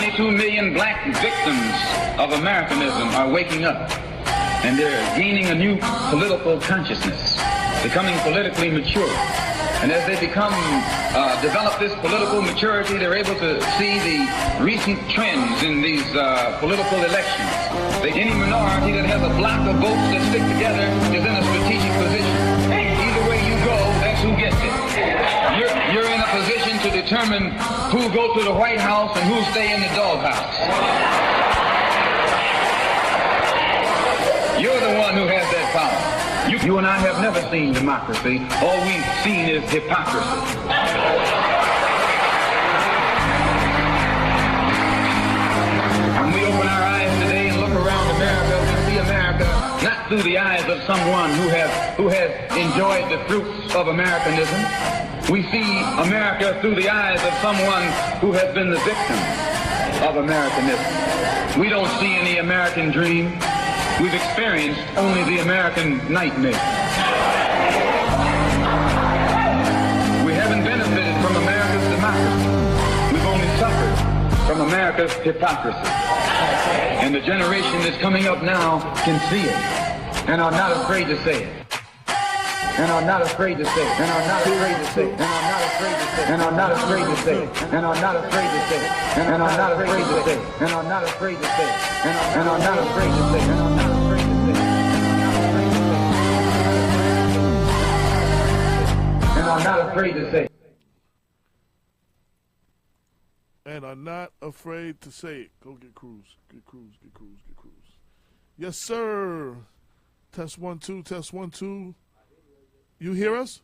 22 million black victims of Americanism are waking up, and they're gaining a new political consciousness, becoming politically mature. And as they develop this political maturity, they're able to see the recent trends in these political elections. Any minority that has a block of votes that stick together is in a strategic position. Either way you go, that's who gets it. You're in a position to determine who go to the White House and who stay in the doghouse. You're the one who has that power. You and I have never seen democracy. All we've seen is hypocrisy. When we open our eyes today and look around America, we see America not through the eyes of someone who has enjoyed the fruits of Americanism. We see America through the eyes of someone who has been the victim of Americanism. We don't see any American dream. We've experienced only the American nightmare. We haven't benefited from America's democracy. We've only suffered from America's hypocrisy. And the generation that's coming up now can see it and are not afraid to say it. And are not afraid to say it. And are not afraid to say it. And are not afraid to say it. And are not afraid to say it. And are not afraid to say it. And are not afraid to say it. And are not afraid to say it. And are not afraid to say it. And are not afraid to say it. And are not afraid to say it. And are not afraid to say it. Go get Cruz. Get Cruz. Get Cruz. Get Cruz. Yes, sir. Test 1 2. Test 1 2. You hear us?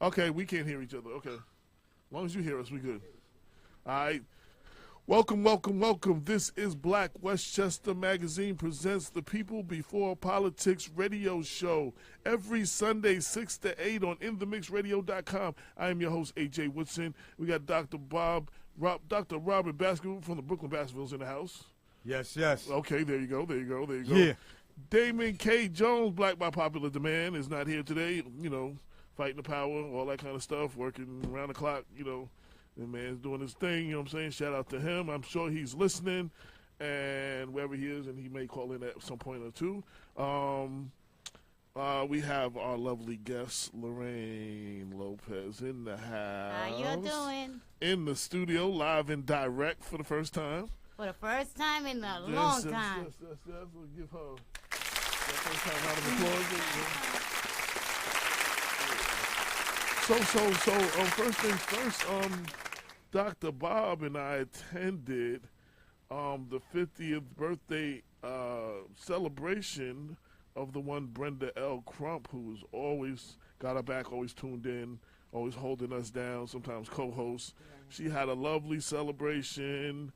Okay, we can't hear each other. Okay. As long as you hear us, we good. All right. Welcome, welcome, welcome. This is Black Westchester Magazine presents the People Before Politics radio show every Sunday, 6 to 8 on InTheMixRadio.com. I am your host, A.J. Woodson. We got Dr. Robert Baskerville from the Brooklyn Baskervilles in the house. Yes, yes. Okay, there you go. Yeah. Damon K. Jones, Black by Popular Demand, is not here today, fighting the power, all that kind of stuff, working around the clock, The man's doing his thing, you know what I'm saying? Shout out to him. I'm sure he's listening, and wherever he is, and he may call in at some point or two. We have our lovely guest, Lorraine Lopez, in the house. How you doing? In the studio, live and direct for the first time. For the first time in a long time. Yes. We'll give her that first time round of applause. So, first things first, Dr. Bob and I attended the 50th birthday celebration of the one Brenda L. Crump, who was always got our back, always tuned in, always holding us down, sometimes co-host. She had a lovely celebration.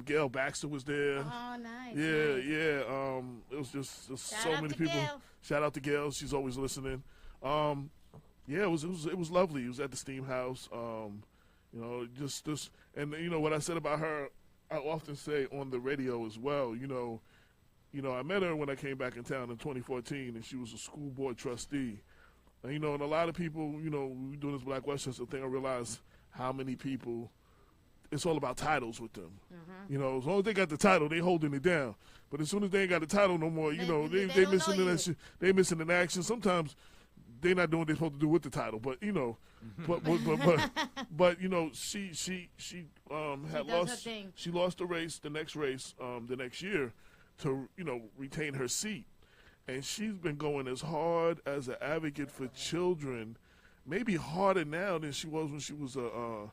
Gail Baxter was there. Oh, nice. Yeah. It was just so many people. Gail. Shout out to Gail. She's always listening. It was lovely. It was at the Steam House. And what I said about her, I often say on the radio as well. I met her when I came back in town in 2014, and she was a school board trustee. And and a lot of people, we doing this Black Westchester thing. I realized how many people. It's all about titles with them. Mm-hmm. As long as they got the title, they holding it down. But as soon as they ain't got the title no more, they missing in action. They missing in action. Sometimes they not doing what they're supposed to do with the title. But she had lost. She lost the race, the next race, the next year, to retain her seat, and she's been going as hard as an advocate for children, maybe harder now than she was when she was a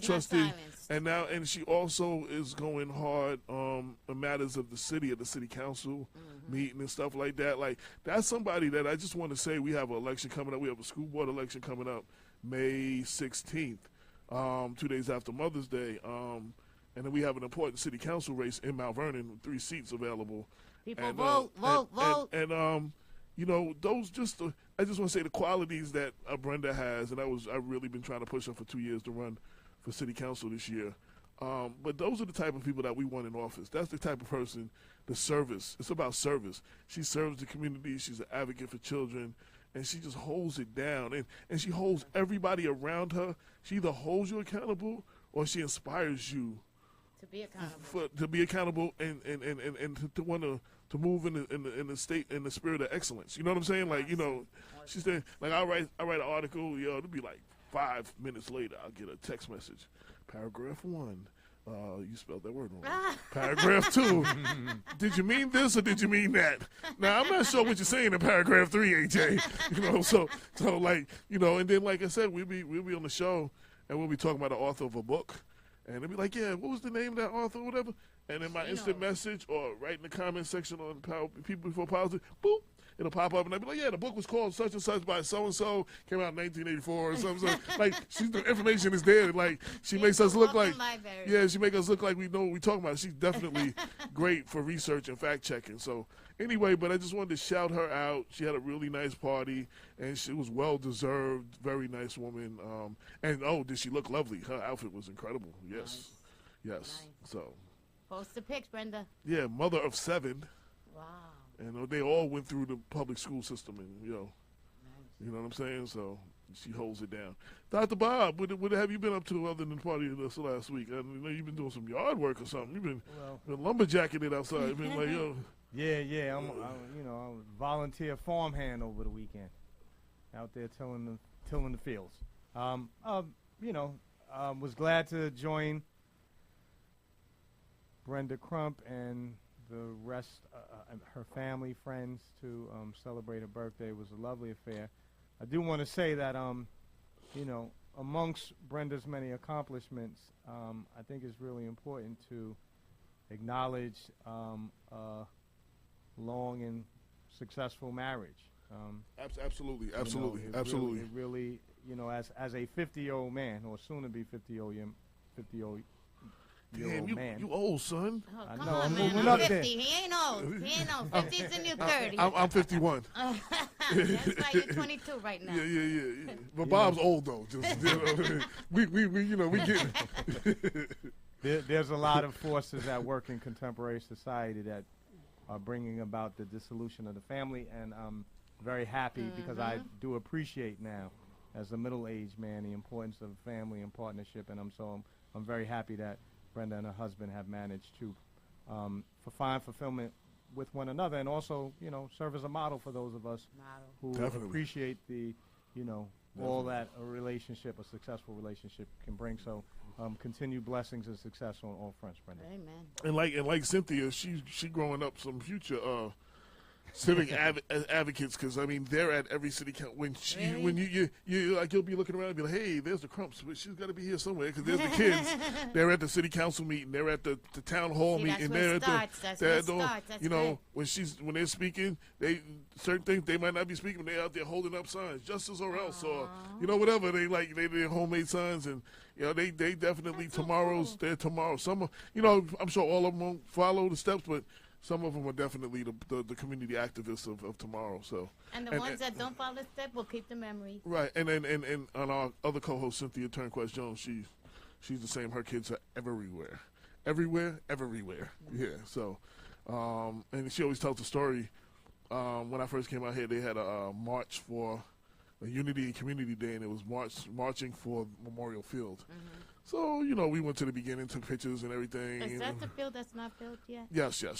trustee, and she also is going hard in matters of the city council meeting and stuff like that. Like, that's somebody that I just want to say we have an election coming up. We have a school board election coming up May 16th, 2 days after Mother's Day, and then we have an important city council race in Mount Vernon with 3 seats available. People vote. And those I just want to say the qualities that Brenda has, and I've really been trying to push her for 2 years to run for city council this year. But those are the type of people that we want in office. That's the type of person, the service. It's about service. She serves the community. She's an advocate for children, and she just holds it down. And she holds everybody around her. She either holds you accountable or she inspires you to be accountable and to want to move in the spirit of excellence. You know what I'm saying? Like, you know, she's saying, like, I write an article, yo, it'll be like 5 minutes later, I'll get a text message. Paragraph 1. You spelled that word wrong. Paragraph 2. Did you mean this or did you mean that? Now, I'm not sure what you're saying in paragraph 3, AJ. You know, so like, you know, and then like I said, we'll be on the show and we'll be talking about the author of a book, and they'll be like, yeah, what was the name of that author or whatever? And in my instant message or right in the comment section on People Before Politics, boop, it'll pop up, and I'll be like, yeah, the book was called such and such by so-and-so, came out in 1984 or something. Like, the information is there. Like, she makes us look like, she makes us look like we know what we're talking about. She's definitely great for research and fact-checking. So, anyway, but I just wanted to shout her out. She had a really nice party, and she was well-deserved, very nice woman. And, did she look lovely? Her outfit was incredible. Yes. Yes. Nice. So. Post the pics, Brenda. Yeah, mother of 7. Wow. And they all went through the public school system, and you know what I'm saying. So she holds it down. Dr. Bob, what have you been up to other than party this last week? I know you've been doing some yard work or something. You've been lumberjacking it outside. You've been like, yo. Yeah. I'm a volunteer farmhand over the weekend, out there tilling the fields. Was glad to join Brenda Crump and the rest, her family, friends, to celebrate her birthday. It was a lovely affair. I do want to say that, amongst Brenda's many accomplishments, I think it's really important to acknowledge a long and successful marriage. Absolutely. It really, as a 50-year-old man, or soon-to-be 50-year-old Damn, man. You old, son. Oh, I come know, on, I'm man. moving up 50. there. He ain't old. 50's the new 30. I'm 51. That's why you're 22 right now. Yeah. But Bob's old though. Just we get it. There's a lot of forces at work in contemporary society that are bringing about the dissolution of the family, and I'm very happy because I do appreciate now, as a middle-aged man, the importance of family and partnership, and I'm very happy that Brenda and her husband have managed to find fulfillment with one another, and also, serve as a model for those of us who appreciate the, all that a successful relationship can bring. So, continued blessings and success on all fronts, Brenda. Amen. And like Cynthia, she growing up some future civic advocates, because I mean they're at every city council. When you like, you'll be looking around and be like, hey, there's the Crumps, but she's got to be here somewhere, because there's the kids. They're at the city council meeting. They're at the town hall meeting. They're when they're speaking, certain things they might not be speaking, but they're out there holding up signs, justice or else, or whatever. They're homemade signs, and they definitely they're tomorrow. Some I'm sure all of them won't follow the steps, but some of them are definitely the community activists of tomorrow. So, and the ones that don't follow the step will keep the memory. Right, and on our other co-host, Cynthia Turnquest Jones, she's the same. Her kids are everywhere. Yeah. So, and she always tells the story. When I first came out here, they had a march for a Unity and Community Day, and it was marching for Memorial Field. Mm-hmm. So, we went to the beginning, took pictures and everything. Is that the field that's not built yet? Yes. Okay.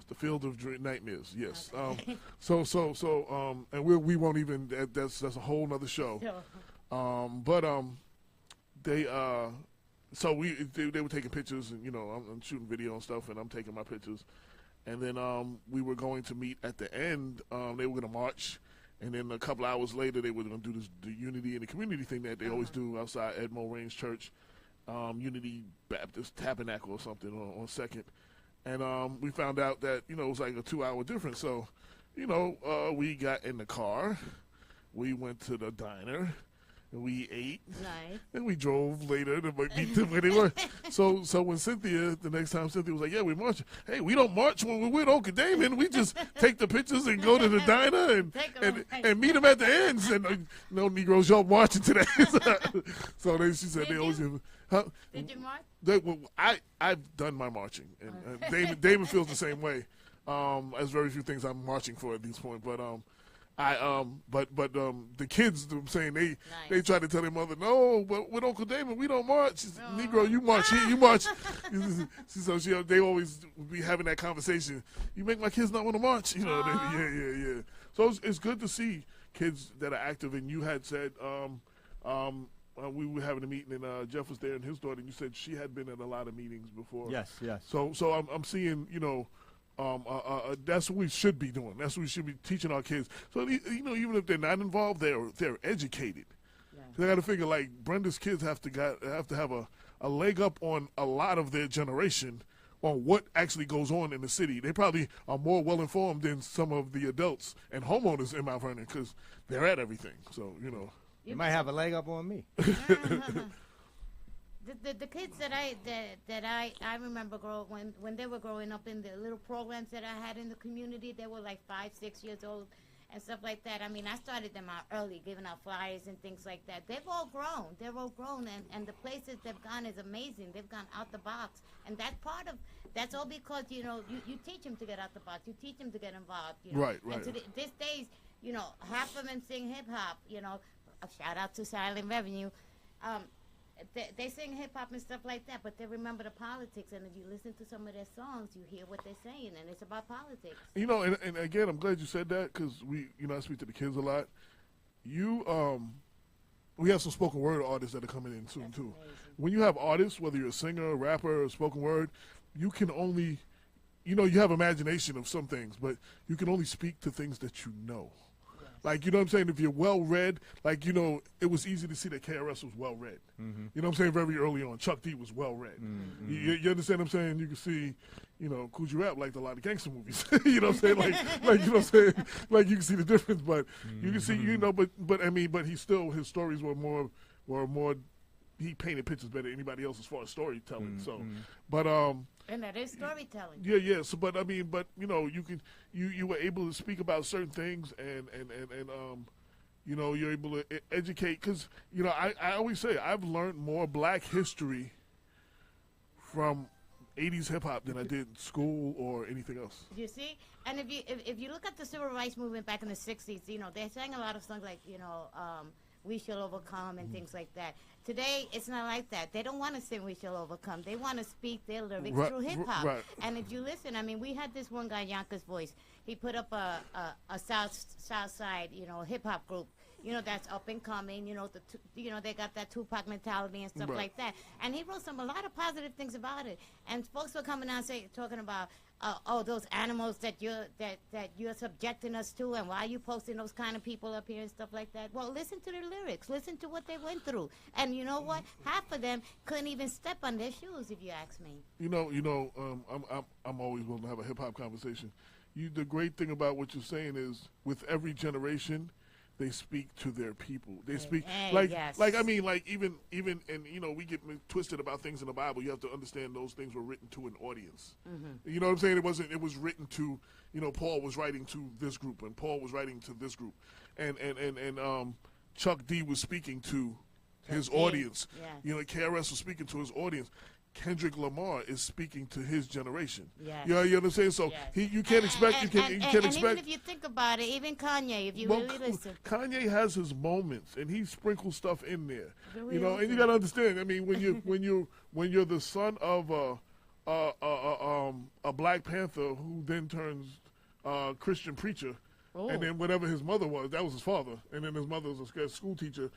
The Field of Nightmares, yes. Okay. And we won't even, that's a whole nother show. Sure. They were taking pictures, and, I'm shooting video and stuff, and I'm taking my pictures. And then we were going to meet at the end. They were going to march. And then a couple hours later, they were going to do the Unity and the Community thing that they always do outside Edmo Raines Church, Unity Baptist Tabernacle or something on 2nd. And we found out that, it was like a 2-hour difference. So, we got in the car. We went to the diner. And we ate. Nice. And we drove later to meet them where they were. So when the next time Cynthia was like, yeah, we march. Hey, we don't march when we're with Uncle Damon. We just take the pictures and go to the diner and meet them at the ends. And no Negroes, y'all marching today. So she said they always give. Did you march? I've done my marching. And Damon feels the same way. There's very few things I'm marching for at this point. But But the kids, I'm saying they try to tell their mother, no, but with Uncle David we don't march. She said, Negro, you march here, you march. So they always be having that conversation. You make my kids not want to march, you know? Yeah. So it's good to see kids that are active. And you had said we were having a meeting and Jeff was there and his daughter. And you said she had been at a lot of meetings before. Yes. So I'm seeing, you know. That's what we should be doing. That's what we should be teaching our kids. So you know, even if they're not involved, they're educated. Yeah. They got to figure like Brenda's kids have to have a leg up on a lot of their generation on what actually goes on in the city. They probably are more well informed than some of the adults and homeowners in Mount Vernon because they're at everything. So you know, you might have a leg up on me. The kids that I remember when they were growing up in the little programs that I had in the community, they were like 5, 6 years old and stuff like that. I mean, I started them out early, giving out flyers and things like that. They've all grown. And the places they've gone is amazing. They've gone out the box. And that's all because, you know, you teach them to get out the box. You teach them to get involved. You know? Right. And these days, you know, half of them sing hip-hop, you know. A shout-out to Silent Revenue. They sing hip-hop and stuff like that, but they remember the politics. And if you listen to some of their songs, you hear what they're saying, and it's about politics. You know, and again, I'm glad you said that because I speak to the kids a lot. We have some spoken word artists that are coming in soon, too. Amazing. When you have artists, whether you're a singer, a rapper, or spoken word, you can only, you have imagination of some things, but you can only speak to things that you know. Like, you know what I'm saying? If you're well-read, like, it was easy to see that KRS was well-read. Mm-hmm. You know what I'm saying? Very early on. Chuck D was well-read. Mm-hmm. You understand what I'm saying? You can see, Coogee Rap liked a lot of gangster movies. You know what I'm saying? Like, you know what I'm saying? Like, you can see the difference, but you can see, but his stories were more, he painted pictures better than anybody else as far as storytelling. So, but, and that is storytelling. Yeah. So, but you were able to speak about certain things, and you're able to educate. Because I always say I've learned more Black history from 80s hip hop than I did in school or anything else. You see, and if you look at the civil rights movement back in the 60s, they sang a lot of songs like We Shall Overcome and things like that. Today, it's not like that. They don't want to sing We Shall Overcome. They want to speak their lyrics through hip-hop. Right. And if you listen, we had this one guy, Yonkers Voice. He put up a South Side, hip-hop group, that's up and coming. They got that Tupac mentality and stuff like that. And he wrote a lot of positive things about it. And folks were coming out talking about, those animals that you're subjecting us to, and why are you posting those kind of people up here and stuff like that? Well, listen to their lyrics, listen to what they went through, and you know what? Half of them couldn't even step on their shoes, if you ask me. I'm always willing to have a hip hop conversation. The great thing about what you're saying is, with every generation, they speak to their people. They speak even and we get twisted about things in the Bible. You have to understand those things were written to an audience. Mm-hmm. You know what I'm saying? It was written to, Paul was writing to this group and Paul was writing to this group. And Chuck D was speaking to his audience. Yeah. KRS was speaking to his audience. Kendrick Lamar is speaking to his generation. Yes. You know what I'm saying? So you can't expect. And even if you think about it, even Kanye, if you really listen, Kanye has his moments, and he sprinkles stuff in there. And you got to understand. When you're the son of a Black Panther who then turns Christian preacher, and then whatever his mother was, that was his father, and then his mother was a school teacher.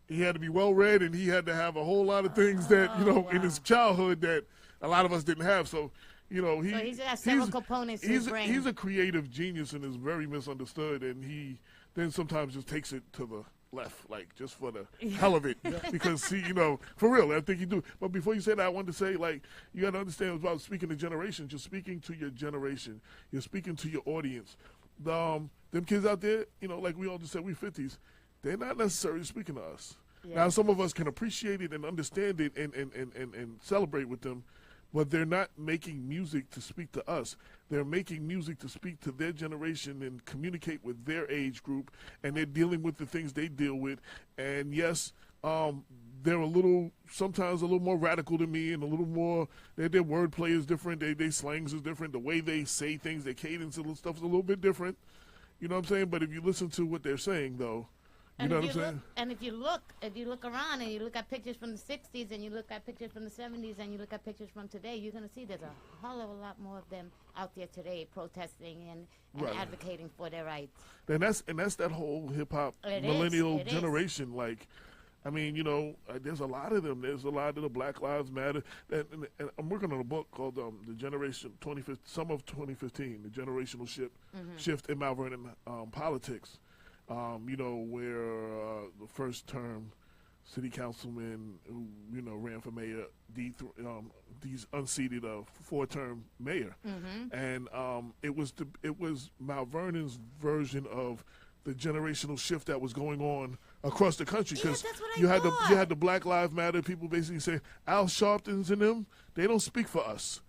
He had to be well-read, and he had to have a whole lot of things that, in his childhood that a lot of us didn't have. So, he's got several components to his brain. He's a creative genius and is very misunderstood, and he then sometimes just takes it to the left, like, just for the hell of it. Because, for real, I think he do. But before you say that, I wanted to say, like, you got to understand about speaking to generations. You're speaking to your generation. You're speaking to your audience. Them kids out there, like we all just said, we 50s. They're not necessarily speaking to us. Yeah. Now, some of us can appreciate it and understand it and celebrate with them, but they're not making music to speak to us. They're making music to speak to their generation and communicate with their age group, and they're dealing with the things they deal with. And, yes, they're sometimes a little more radical than me and a little more, their wordplay is different, their slangs is different, the way they say things, their cadence and stuff is a little bit different. You know what I'm saying? But if you listen to what they're saying, though, you know what I'm saying? And if you look around and you look at pictures from the 60s and you look at pictures from the 70s and you look at pictures from today, you're going to see there's a whole of a lot more of them out there today protesting and advocating for their rights. And that's that whole hip-hop millennial generation. Like, I mean, you know, there's a lot of them. There's a lot of the Black Lives Matter. And I'm working on a book called The Generation 2015, Summer of 2015, The Generational Shift in Mount Vernon Politics. You know, where the first term city councilman who, you know, ran for mayor, these unseated 4-term mayor. And it was Mount Vernon's version of the generational shift that was going on across the country, because you had the Black Lives Matter people basically say Al Sharpton's and them, they don't speak for us.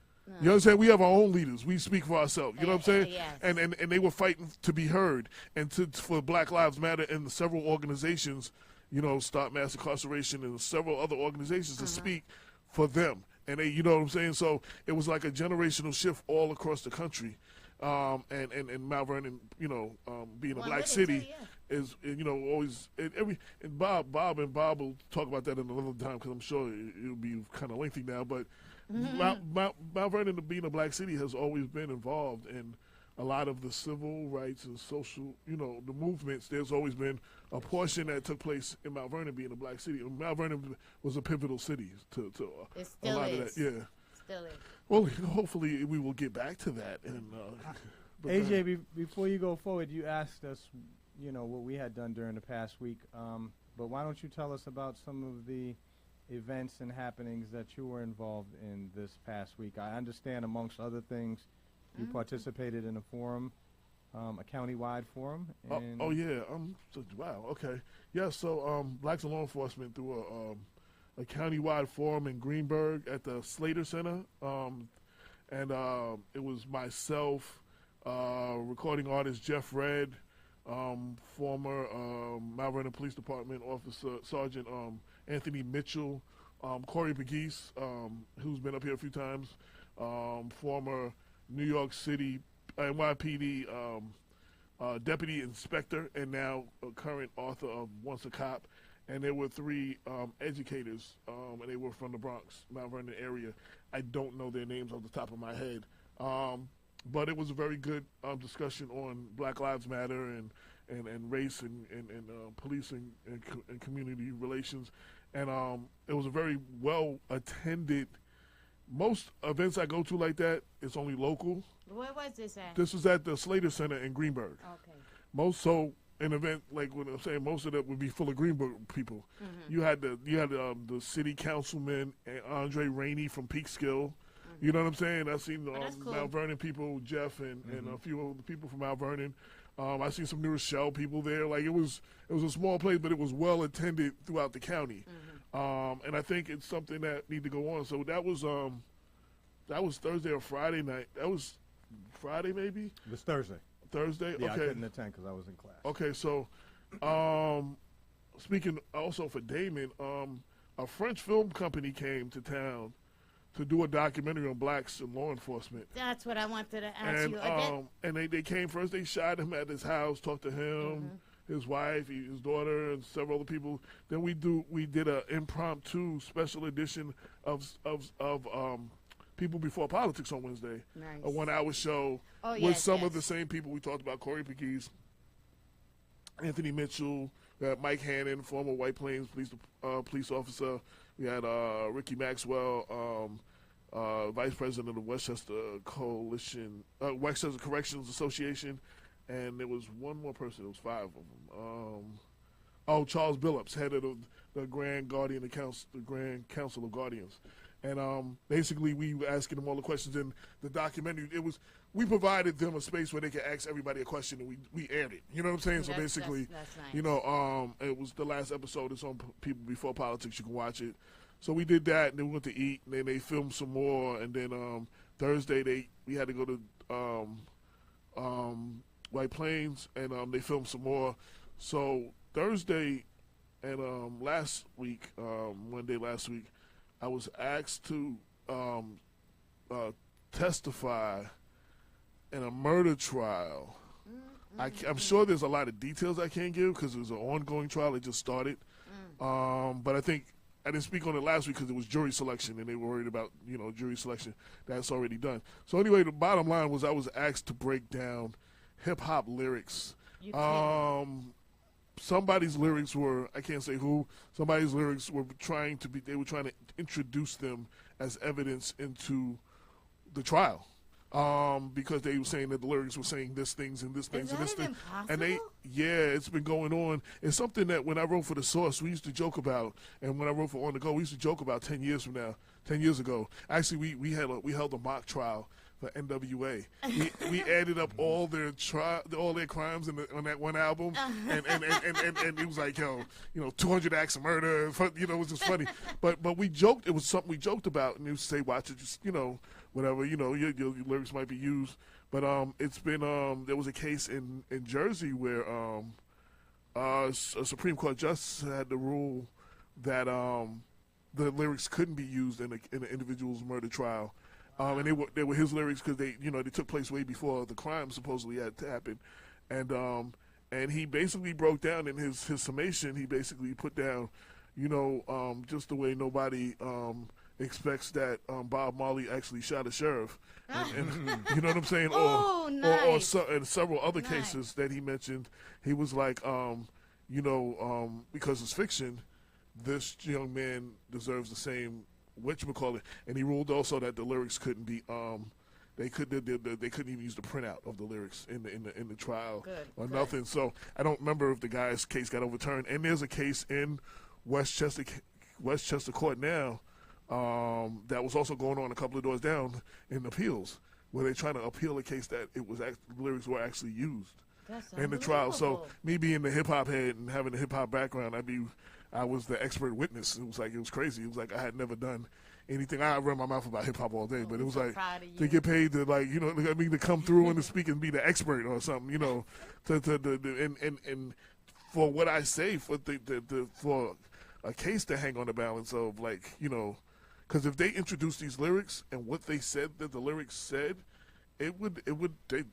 You know what I'm saying? We have our own leaders. We speak for ourselves. You know what I'm saying? Yes. And they were fighting to be heard, and for Black Lives Matter and several organizations, you know, Stop Mass Incarceration and several other organizations to speak for them. And they, you know what I'm saying? So it was like a generational shift all across the country. And Mount Vernon, you know, being a black city is, you know, always and Bob will talk about that in another time, because I'm sure it'll be kind of lengthy now. But Mount Vernon, being a black city, has always been involved in a lot of the civil rights and social, you know, the movements. There's always been a portion that took place in Mount Vernon being a black city. And Mount Vernon was a pivotal city to a lot of that. Yeah. Still is. Well, hopefully we will get back to that. And AJ, before you go forward, you asked us, you know, what we had done during the past week. But why don't you tell us about some of the events and happenings that you were involved in this past week? I understand, amongst other things, you participated in a forum, a county-wide forum. And wow, okay. Yeah, so Blacks in Law Enforcement through a county-wide forum in Greenburgh at the Slater Center. And it was myself, recording artist Jeff Red, former Mount Vernon Police Department officer, Sergeant Anthony Mitchell, Corey Pegues, who's been up here a few times, former New York City NYPD deputy inspector, and now a current author of Once a Cop. And there were 3 educators, and they were from the Bronx, Mount Vernon area. I don't know their names off the top of my head. But it was a very good discussion on Black Lives Matter and race and policing and community relations. And it was a very well-attended. Most events I go to like that, it's only local. Where was this at? This was at the Slater Center in Greenburgh. Okay. An event like what I'm saying, most of that would be full of Greenburgh people. You had the city councilman Andre Rainey from Peekskill. You know what I'm saying? I seen cool. Mount Vernon people, Jeff and a few of the people from Mount Vernon. I seen some New Rochelle people there. Like it was a small place, but it was well attended throughout the county. And I think it's something that need to go on. So that was Thursday or Friday night. That was Friday, maybe. It was Thursday. Thursday? Yeah, okay. I couldn't attend because I was in class. Okay, so speaking also for Damon, a French film company came to town to do a documentary on blacks in law enforcement. That's what I wanted to ask you. And they came first. They shot him at his house, talked to him, his wife, his daughter, and several other people. Then we did an impromptu special edition of People Before Politics on Wednesday. Nice. A 1-hour show with some of the same people we talked about: Corey Pegues, Anthony Mitchell, Mike Hannon, former White Plains police officer. We had Ricky Maxwell, vice president of the Westchester Westchester Corrections Association, and there was one more person. There was 5 of them. Charles Billups, head of the Grand Council of Guardians. And basically, we were asking them all the questions in the documentary. We provided them a space where they could ask everybody a question, and we aired it. You know what I'm saying? So basically, that's nice. you know, it was the last episode. It's on People Before Politics. You can watch it. So we did that, and then we went to eat, and then they filmed some more. And then Thursday, we had to go to White Plains, and they filmed some more. So Thursday and last week, Monday last week, I was asked to testify in a murder trial I'm sure there's a lot of details I can't give because it was an ongoing trial. It just started. But I think I didn't speak on it last week because it was jury selection, and they were worried about, jury selection. That's already done. So anyway, the bottom line was I was asked to break down hip-hop lyrics. Somebody's lyrics were, I can't say who, somebody's lyrics were they were trying to introduce them as evidence into the trial. Because they were saying that the lyrics were saying this things and this things and this thing. And it's been going on. It's something that when I wrote for The Source, we used to joke about, and when I wrote for On The Go, we used to joke about 10 years ago. Actually, we held a mock trial for NWA. We added up all their crimes on that one album, and it was like 200 acts of murder. It was just funny. But we joked. It was something we joked about, and you say, watch it, just whatever, your lyrics might be used. But it's been there was a case in Jersey where a Supreme Court justice had the rule that the lyrics couldn't be used in an individual's murder trial. And they were his lyrics because they took place way before the crime supposedly had to happen. And he basically broke down in his summation, he basically put down, just the way nobody expects that Bob Marley actually shot a sheriff. And you know what I'm saying? Nice. And several other cases that he mentioned, he was like, because it's fiction, this young man deserves the same whatchamacallit, and he ruled also that the lyrics couldn't be they couldn't even use the printout of the lyrics in the trial or nothing. So I don't remember if the guy's case got overturned. And there's a case in Westchester Court now that was also going on a couple of doors down in appeals, where they're trying to appeal a case that the lyrics were actually used in the trial. So me being the hip hop head and having a hip hop background, I was the expert witness. It was crazy. It was like I had never done anything. I run my mouth about hip hop all day, but it was like to get paid to to come through and to speak and be the expert or something, and for what I say for for a case to hang on the balance of because if they introduced these lyrics and what they said that the lyrics said, he was definitely.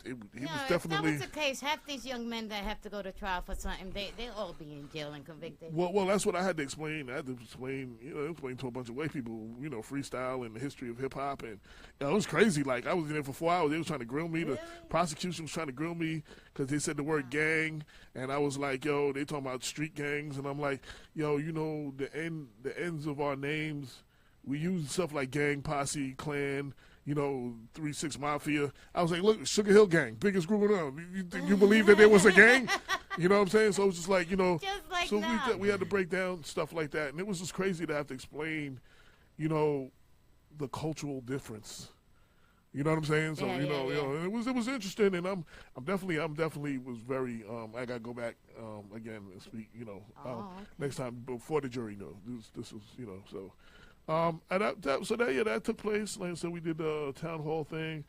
If that was the case, half these young men that have to go to trial for something, they'll all be in jail and convicted. Well, that's what I had to explain. I had to explain to a bunch of white people, freestyle and the history of hip hop, and it was crazy. Like I was in there for 4 hours. They was trying to grill me. Really? The prosecution was trying to grill me because they said the word gang, and I was like, "Yo, they talking about street gangs," and I'm like, "Yo, the ends of our names, we use stuff like gang, posse, clan." 3-6 Mafia. I was like, look, Sugar Hill Gang, biggest group around. You believe that there was a gang? You know what I'm saying? So it was just like, Just like so we had to break down stuff like that. And it was just crazy to have to explain, the cultural difference. You know what I'm saying? So, it was interesting. And I'm definitely was very, I got to go back again and speak, next time before the jury, this was, so. And that took place. Like I said, we did the town hall thing.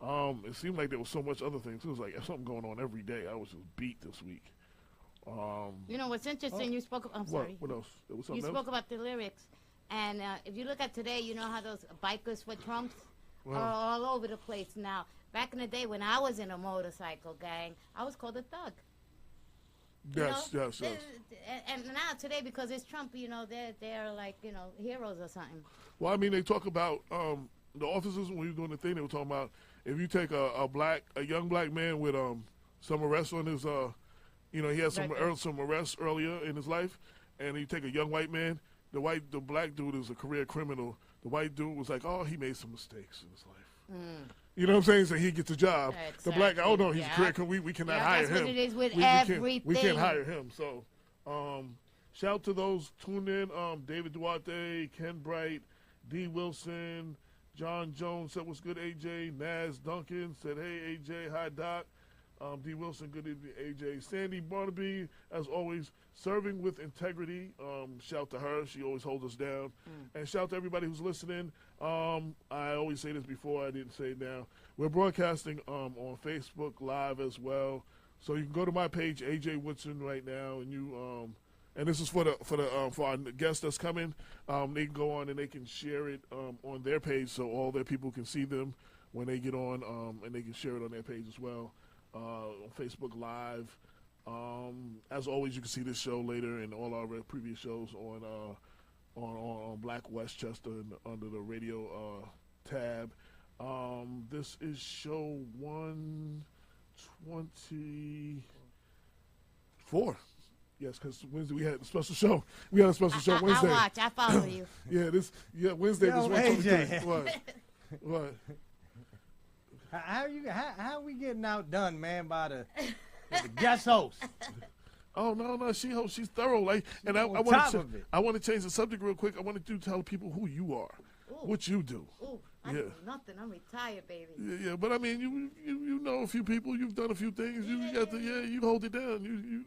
It seemed like there was so much other things. It was like something going on every day. I was just beat this week. What's interesting? You spoke. I'm sorry. What else? There was something you spoke about the lyrics, and if you look at today, you know how those bikers for Trumps are all over the place now. Back in the day when I was in a motorcycle gang, I was called a thug. Yes. And now today, because it's Trump, they're like, heroes or something. Well, they talk about the officers when we were doing the thing. They were talking about if you take a young black man with some arrests on his, he had some arrests earlier in his life, and you take a young white man. The black dude is a career criminal. The white dude was like, oh, he made some mistakes in his life. You know what I'm saying? So he gets a job. Exactly. The black guy, oh no, he's a career criminal. We cannot hire him. That's what it is with everything. We can't hire him. So, shout out to those tuned in. David Duarte, Ken Bright, D. Wilson, John Jones said, what's good, AJ? Naz Duncan said, hey, AJ, hi, Doc. D. Wilson, good evening, AJ. Sandy Barnaby, as always, serving with integrity. Shout to her. She always holds us down. And shout to everybody who's listening. I always say this before. I didn't say it now. We're broadcasting on Facebook Live as well. So you can go to my page, AJ Woodson, right now, and and this is for our guests that's coming. They can go on and they can share it on their page so all their people can see them when they get on, and they can share it on their page as well. on Facebook Live. As always, you can see this show later and all our previous shows on Black Westchester and under the radio tab. This is show 124. Yes, because Wednesday we had a special show. We had a special show Wednesday. I watch. I follow you. Wednesday. Yo, this AJ. What? How we getting outdone, man, by the guest host? Oh no, she hosts. She's thorough. Like, and I want to change the subject real quick. I want to tell people who you are, what you do. Ooh, I do nothing. I'm retired, baby. Yeah, but I mean, you know a few people. You've done a few things. You hold it down.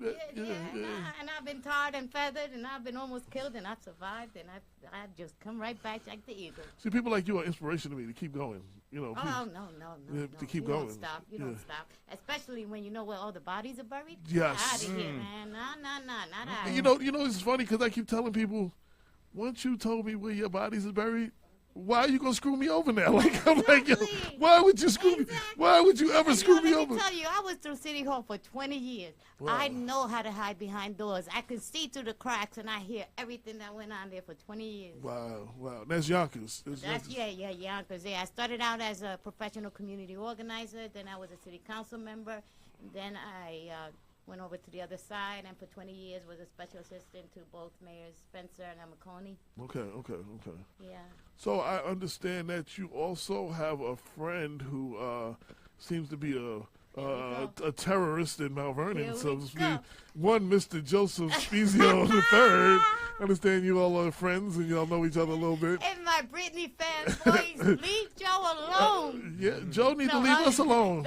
And I've been tarred and feathered, and I've been almost killed, and I've survived, and I've just come right back like the eagle. See, people like you are inspiration to me to keep going. No. To keep going. You don't stop. Especially when you know where all the bodies are buried. Yes. Out of here, man. Not out. You know, it's funny because I keep telling people, once you told me where your bodies are buried, why are you gonna screw me over now? Like, I'm like, yo, why would you screw me? Why would you ever screw me over? Let me tell you, I was through City Hall for 20 years. Wow. I know how to hide behind doors. I can see through the cracks, and I hear everything that went on there for 20 years. Wow. That's Yonkers. Yonkers. Yeah, I started out as a professional community organizer. Then I was a city council member. Then I went over to the other side, and for 20 years was a special assistant to both mayors Spencer and McConey. Okay. Yeah. So I understand that you also have a friend who seems to be a terrorist in Mount Vernon, so to speak. One, Mr. Joseph Spezio III. I understand you all are friends and y'all know each other a little bit. And my Britney fans, boys, leave Joe alone. Yeah, Joe needs to leave us alone.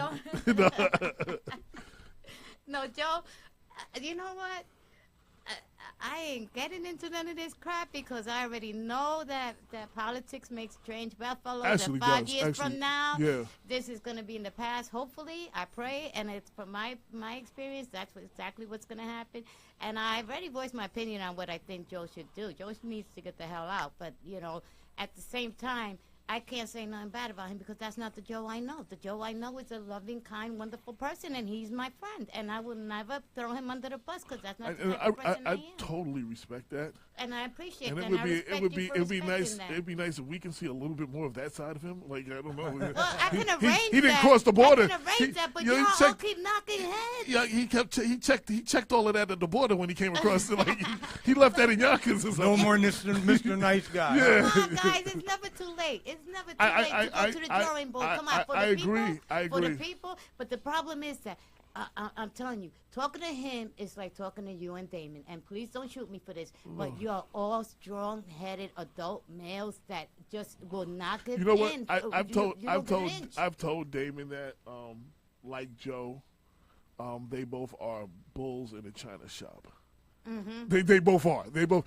No, Joe, you know what? I ain't getting into none of this crap because I already know that politics makes strange bedfellows. Actually, 5 years from now, yeah, this is going to be in the past. Hopefully, I pray, and it's from my experience, that's exactly what's going to happen. And I've already voiced my opinion on what I think Joe should do. Joe needs to get the hell out. But, at the same time, I can't say nothing bad about him because that's not the Joe I know. The Joe I know is a loving, kind, wonderful person, and he's my friend. And I will never throw him under the bus because that's not the type of person I am. I totally respect that. And I appreciate that. And it would be nice. That. It'd be nice if we can see a little bit more of that side of him. Like, I don't know. Well, I can arrange that. He didn't cross the border. I can arrange that, but y'all all keep knocking heads. Yeah, he checked all of that at the border when he came across it. Like he left that in Yonkers or something. No more Mr. Nice Guy. Yeah. Come on, guys, it's never too late. It's never too late to go to the drawing board. Come on, for the people. I agree. For the people, but the problem is that I'm telling you, talking to him is like talking to you and Damon. And please don't shoot me for this, but you're all strong-headed adult males that just will not give in. You know what? I've told Damon that, like Joe, they both are bulls in a china shop. Mm-hmm. They both are. They both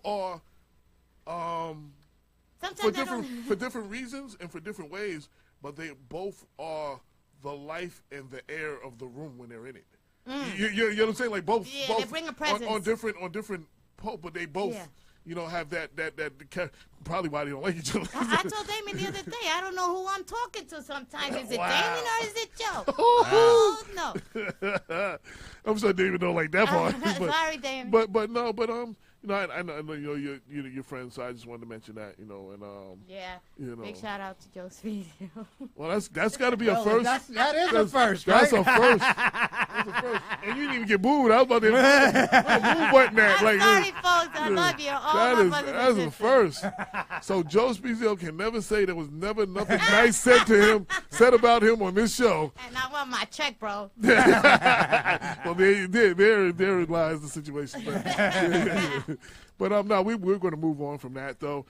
are. For different reasons and for different ways, but they both are the life and the air of the room when they're in it. You know what I'm saying? Like both they bring a presence on different but they both have that probably why they don't like each other. I told Damon the other day, I don't know who I'm talking to sometimes. Is it Damon or is it Joe? No. I'm sorry Damon don't like that part. Sorry, Damon. I know you're your friend, so I just wanted to mention that, Big shout out to Joe Speed. Well, that's got to be a first. That is a first, right? That's a first. That's a first. And you didn't even get booed. I was about to boo button that. I'm sorry, folks. I love you. All that's a first. So Joe Spezio can never say there was never nothing nice said about him on this show. And I want my check, bro. Well, there lies the situation. But we're going to move on from that though.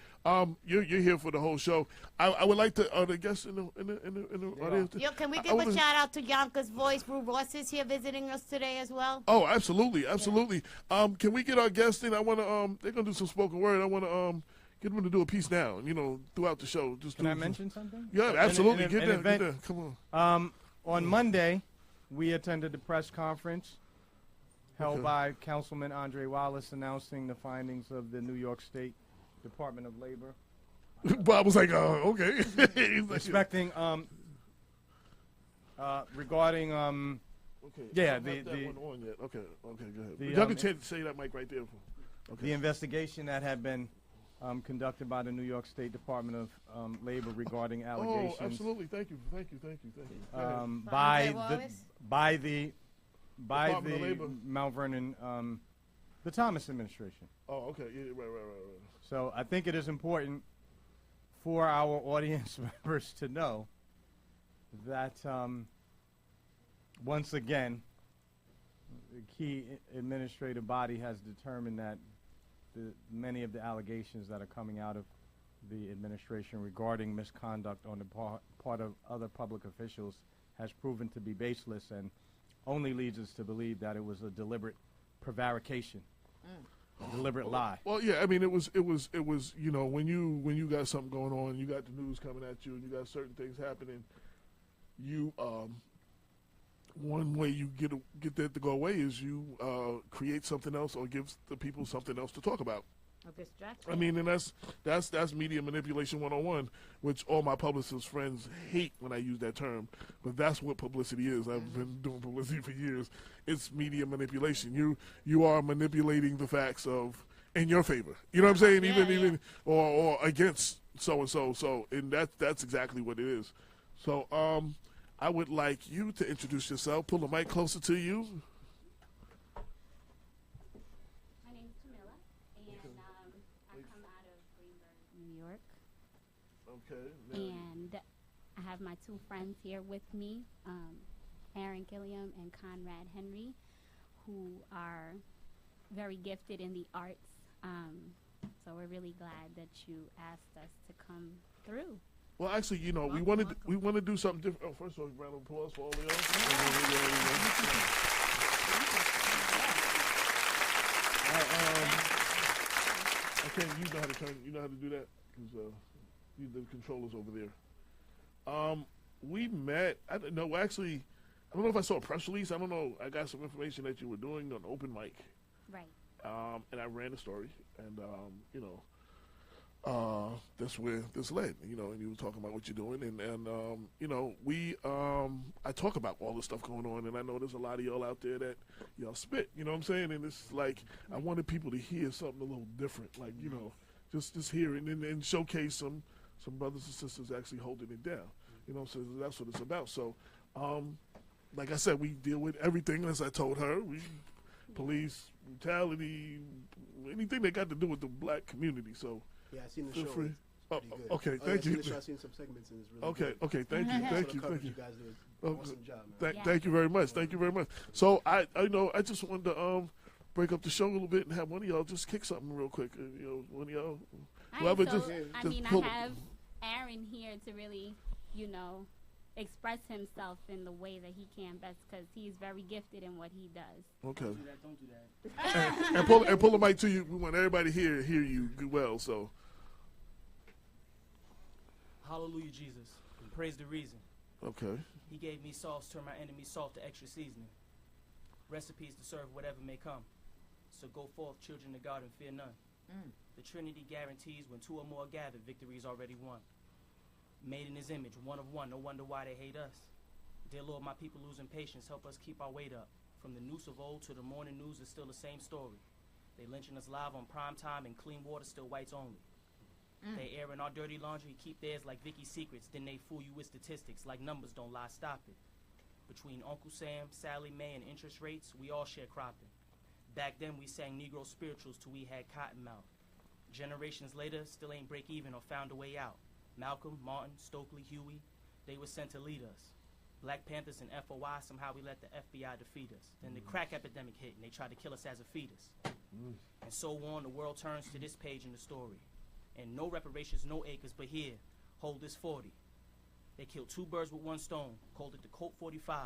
You're here for the whole show. I would like to the guests in the audience. Yo, can we give a shout out to Yonkers Voice? Rue Ross is here visiting us today as well. Oh, absolutely. Can we get our guests in? I want to. They're going to do some spoken word. I want to get them to do a piece now. Throughout the show. Can I mention something? Yeah, absolutely. Get there. Come on. On Monday, we attended the press conference held by Councilman Andre Wallace announcing the findings of the New York State Department of Labor. Bob was like, okay. Respecting Regarding Okay. Yeah, I don't have that the one on yet. Okay, go ahead. the, Y'all can say that mic right there. Okay. the investigation that had been conducted by the New York State Department of Labor regarding allegations. Oh, absolutely. Thank you. Go ahead. By the Department of Labor. Mount Vernon, the Thomas administration. Oh, okay. Yeah, right. So I think it is important for our audience members to know that once again, the key administrative body has determined that many of the allegations that are coming out of the administration regarding misconduct on the part of other public officials has proven to be baseless and only leads us to believe that it was a deliberate prevarication, a deliberate lie. Well, yeah. I mean, it was. You know, when you got something going on, you got the news coming at you, and you got certain things happening. You one way you get that to go away is you create something else or give the people something else to talk about. A distraction. I mean, and that's media manipulation 101, which all my publicist friends hate when I use that term, but that's what publicity is. I've been doing publicity for years. It's media manipulation. You are manipulating the facts in your favor. You know what I'm saying? Even or against so and so. So, and that's exactly what it is. So, I would like you to introduce yourself. Pull the mic closer to you. My name is Kamilah, and I come out of Greenburgh, New York. Okay. And I have my two friends here with me, Aaron Gilliam and Conrad Henry, who are very gifted in the arts. So we're really glad that you asked us to come through. Well, actually, you know, we want to do something different. Oh, first of all, round of applause for all of y'all. Okay, you know how to do that because you the controllers over there. We met. I don't know. Actually, I don't know if I saw a press release. I don't know. I got some information that you were doing an open mic. Right. And I ran the story, and you know. That's where this led, you know, and you were talking about what you're doing, and you know, I talk about all the stuff going on, and I know there's a lot of y'all out there that y'all spit, you know what I'm saying, and it's like, I wanted people to hear something a little different, like, you know, just hear it, and showcase some brothers and sisters actually holding it down, you know, so that's what it's about. So, like I said, we deal with everything, as I told her, police brutality, anything that got to do with the black community, so. Yeah, I seen the feel show. free. It's pretty good. Okay, Oh, thank yeah, you. I've seen some segments and it's really Okay, good. okay, thank you, thank you, thank you. You guys do an awesome job, man. Thank you very much, thank you very much. So I know I just wanted to break up the show a little bit and have one of y'all just kick something real quick. You know, one of y'all, whoever I pull have Aaron here to really, you know, express himself in the way that he can best because he's very gifted in what he does. Okay. Don't do that. and pull the mic to you. We want everybody here hear you well. So. Hallelujah, Jesus. And praise the reason. Okay. He gave me sauce, turn my enemies salt to extra seasoning. Recipes to serve whatever may come. So go forth, children of God, and fear none. The Trinity guarantees when two or more gather, victory is already won. Made in his image, one of one, no wonder why they hate us. Dear Lord, my people losing patience, help us keep our weight up. From the noose of old to the morning news is still the same story. They lynching us live on prime time and clean water, still whites only. They airing our dirty laundry, keep theirs like Vicky's secrets. Then they fool you with statistics, like numbers don't lie, stop it. Between Uncle Sam, Sally Mae, and interest rates, we all share cropping. Back then we sang Negro spirituals till we had cotton mouth. Generations later, still ain't break even or found a way out. Malcolm, Martin, Stokely, Huey, they were sent to lead us. Black Panthers and FOI, somehow we let the FBI defeat us. Then the crack epidemic hit and they tried to kill us as a fetus. And so on, the world turns to this page in the story. And no reparations, no acres, but here, hold this 40. They killed two birds with one stone, called it the Colt 45,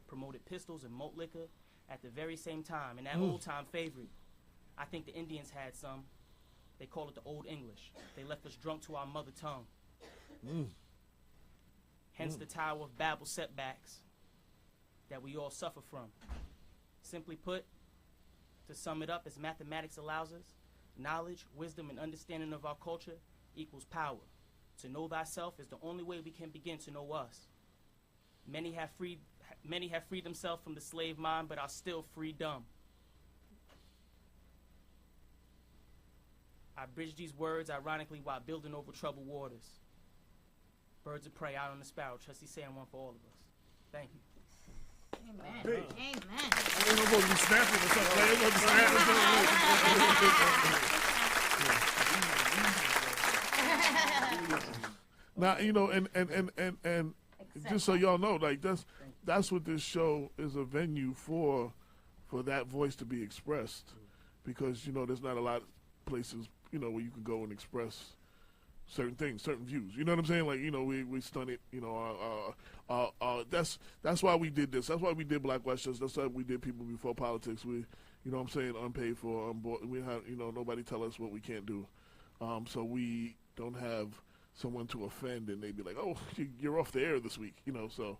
promoted pistols and malt liquor at the very same time. And that old time favorite, I think the Indians had some. They call it the Old English. They left us drunk to our mother tongue. Hence the Tower of Babel setbacks that we all suffer from. Simply put, to sum it up as mathematics allows us, knowledge, wisdom, and understanding of our culture equals power. To know thyself is the only way we can begin to know us. Many have freed themselves from the slave mind, but are still free dumb. I bridge these words ironically while building over troubled waters. Birds of prey out on the sparrow. Trustee saying one for all of us. Thank you. Amen. Hey. Amen. I ain't supposed to be snapping or something. I ain't supposed to snap or something. Now, you know, and just so y'all know, like that's what this show is a venue for that voice to be expressed, because you know there's not a lot of places, you know, where you can go and express certain things, certain views. You know what I'm saying? Like, you know, we stunt it. You know, that's why we did this. That's why we did Black Westchester. That's why we did People Before Politics. We, you know what I'm saying, unpaid for, we have, you know, nobody tell us what we can't do. So we don't have someone to offend and they be like, oh, you're off the air this week. You know, so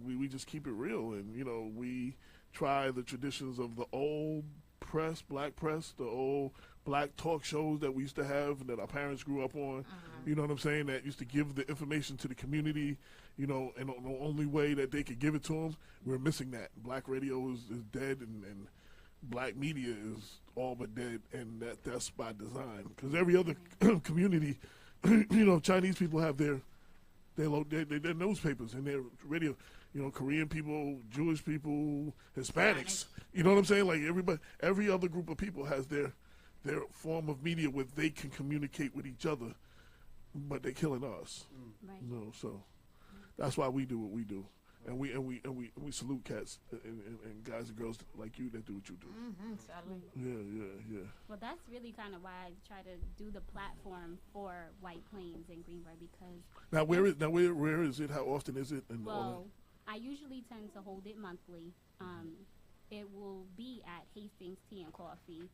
we just keep it real, and you know, we try the traditions of the old press, black press, the old black talk shows that we used to have and that our parents grew up on. You know what I'm saying? That used to give the information to the community, you know, and the only way that they could give it to them, we're missing that. Black radio is dead, and black media is all but dead, and that's by design. Because every other community, you know, Chinese people have their newspapers and their radio. You know, Korean people, Jewish people, Hispanics. You know what I'm saying? Like every other group of people has their form of media where they can communicate with each other, but they're killing us. Right. You know, so that's why we do what we do, and we salute cats and guys and girls like you that do what you do. Yeah. Well, that's really kind of why I try to do the platform for White Plains and Greenberg, because where is it? How often is it? And well, I usually tend to hold it monthly. It will be at Hastings Tea and Coffee,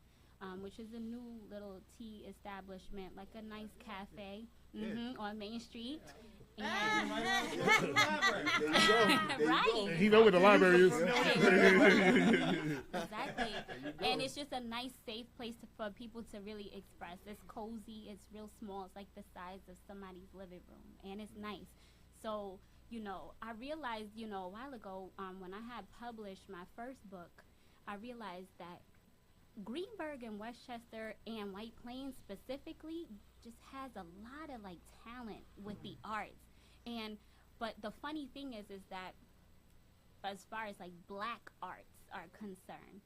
which is a new little tea establishment, like a nice cafe on Main Street. And right. He know where the library is. Exactly. And it's just a nice, safe place for people to really express. It's cozy. It's real small. It's like the size of somebody's living room, and it's nice. So, you know, I realized, you know, a while ago, when I had published my first book, I realized that Greenberg and Westchester and White Plains specifically just has a lot of like talent with the arts. But the funny thing is that as far as like black arts are concerned,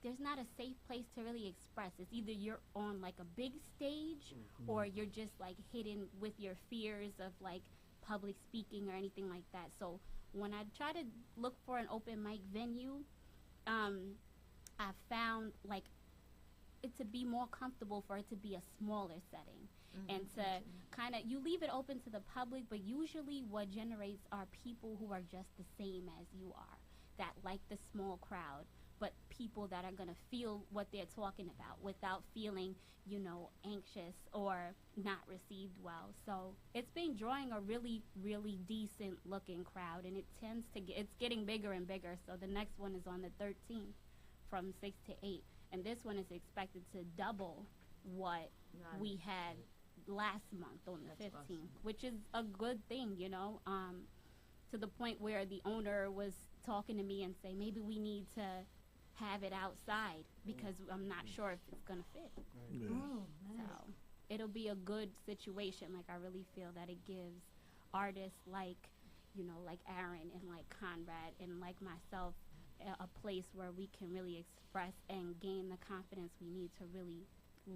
there's not a safe place to really express. It's either you're on like a big stage or you're just like hidden with your fears of like public speaking or anything like that. So when I try to look for an open mic venue, I found like it to be more comfortable for it to be a smaller setting and to kind of, you leave it open to the public, but usually what generates are people who are just the same as you are, that like the small crowd, but people that are going to feel what they're talking about without feeling, you know, anxious or not received well. So it's been drawing a really, really decent looking crowd, and it tends to it's getting bigger and bigger. So the next one is on the 13th from 6 to 8, and this one is expected to double what we had last month on the 15th, awesome. Which is a good thing, you know, to the point where the owner was talking to me and say, maybe we need to have it outside because I'm not sure if it's going to fit. Yeah. Oh, nice. So it'll be a good situation. Like, I really feel that it gives artists like, you know, like Aaron and like Conrad and like myself a place where we can really express and gain the confidence we need to really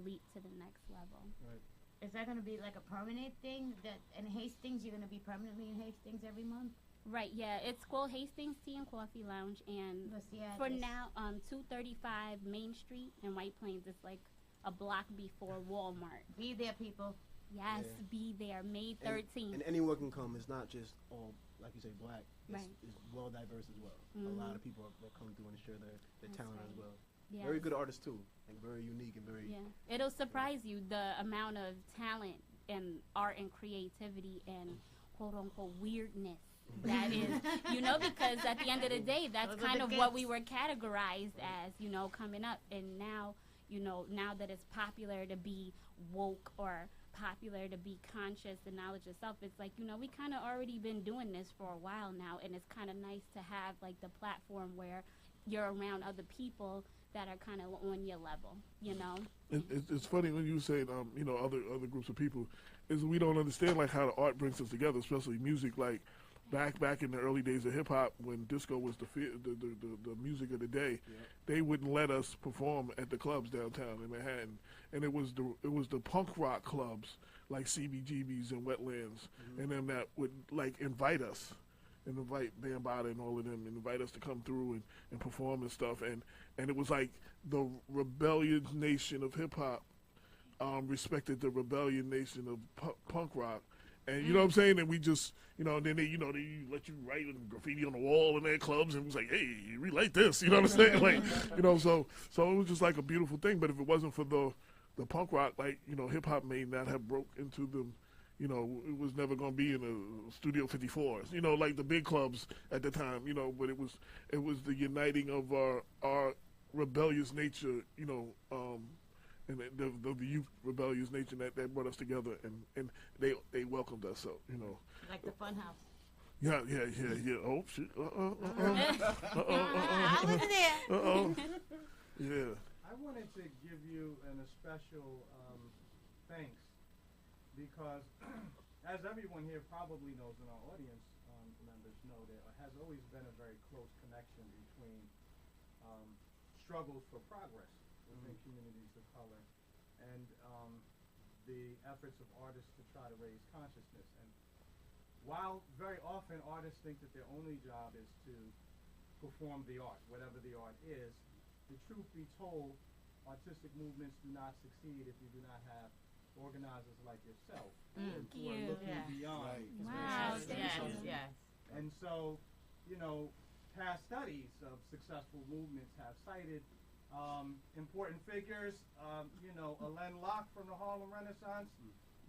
leap to the next level. Right. Is that going to be like a permanent thing? That in Hastings, you're going to be permanently in Hastings every month? Right, yeah. It's called Hastings Tea and Coffee Lounge, and What's the for address? now, 235 Main Street in White Plains. It's like a block before Walmart. Be there, people. Yes, Yeah. be there, May 13th. And anyone can come. It's not just all, like you say, black. Right. It's well diverse as well. A lot of people that come through and share their talent as well. Yes. Very good artists too, and very unique and very. Yeah, it'll surprise you the amount of talent and art and creativity and quote unquote weirdness that is, you know, because at the end of the day, that's kind of what we were categorized as, you know, coming up. And now, you know, now that it's popular to be woke or popular to be conscious and knowledge of self. It's like, you know, we kind of already been doing this for a while now, and it's kind of nice to have like the platform where you're around other people that are kind of on your level, you know. It's funny when you say, you know, other groups of people, is we don't understand like how the art brings us together, especially music. Like back in the early days of hip hop, when disco was the music of the day, they wouldn't let us perform at the clubs downtown in Manhattan, and it was the punk rock clubs like CBGB's and Wetlands, and them that would like invite us. And invite Bambaataa and all of them, and invite us to come through and perform and stuff. And it was like the rebellious nation of hip hop respected the rebellion nation of punk rock. And you know what I'm saying? And we just, you know, and then they let you write graffiti on the wall in their clubs, and it was like, hey, we like this, you know what I'm saying? Like, you know, so it was just like a beautiful thing. But if it wasn't for the punk rock, like, you know, hip hop may not have broke into them. You know, it was never going to be in a Studio 54s, you know, like the big clubs at the time, you know, but it was the uniting of our rebellious nature, you know, and the youth rebellious nature that brought us together, and they welcomed us, so, you know. Like the fun house. Yeah. Oh, shit. I was there. Yeah. I wanted to give you a special thanks. Because, as everyone here probably knows, and our audience members know, there has always been a very close connection between struggles for progress within communities of color and the efforts of artists to try to raise consciousness. And while very often artists think that their only job is to perform the art, whatever the art is, the truth be told, artistic movements do not succeed if you do not have organizers like yourself who are looking beyond. Wow, yes. And so, you know, past studies of successful movements have cited important figures, you know, Alain Locke from the Harlem Renaissance,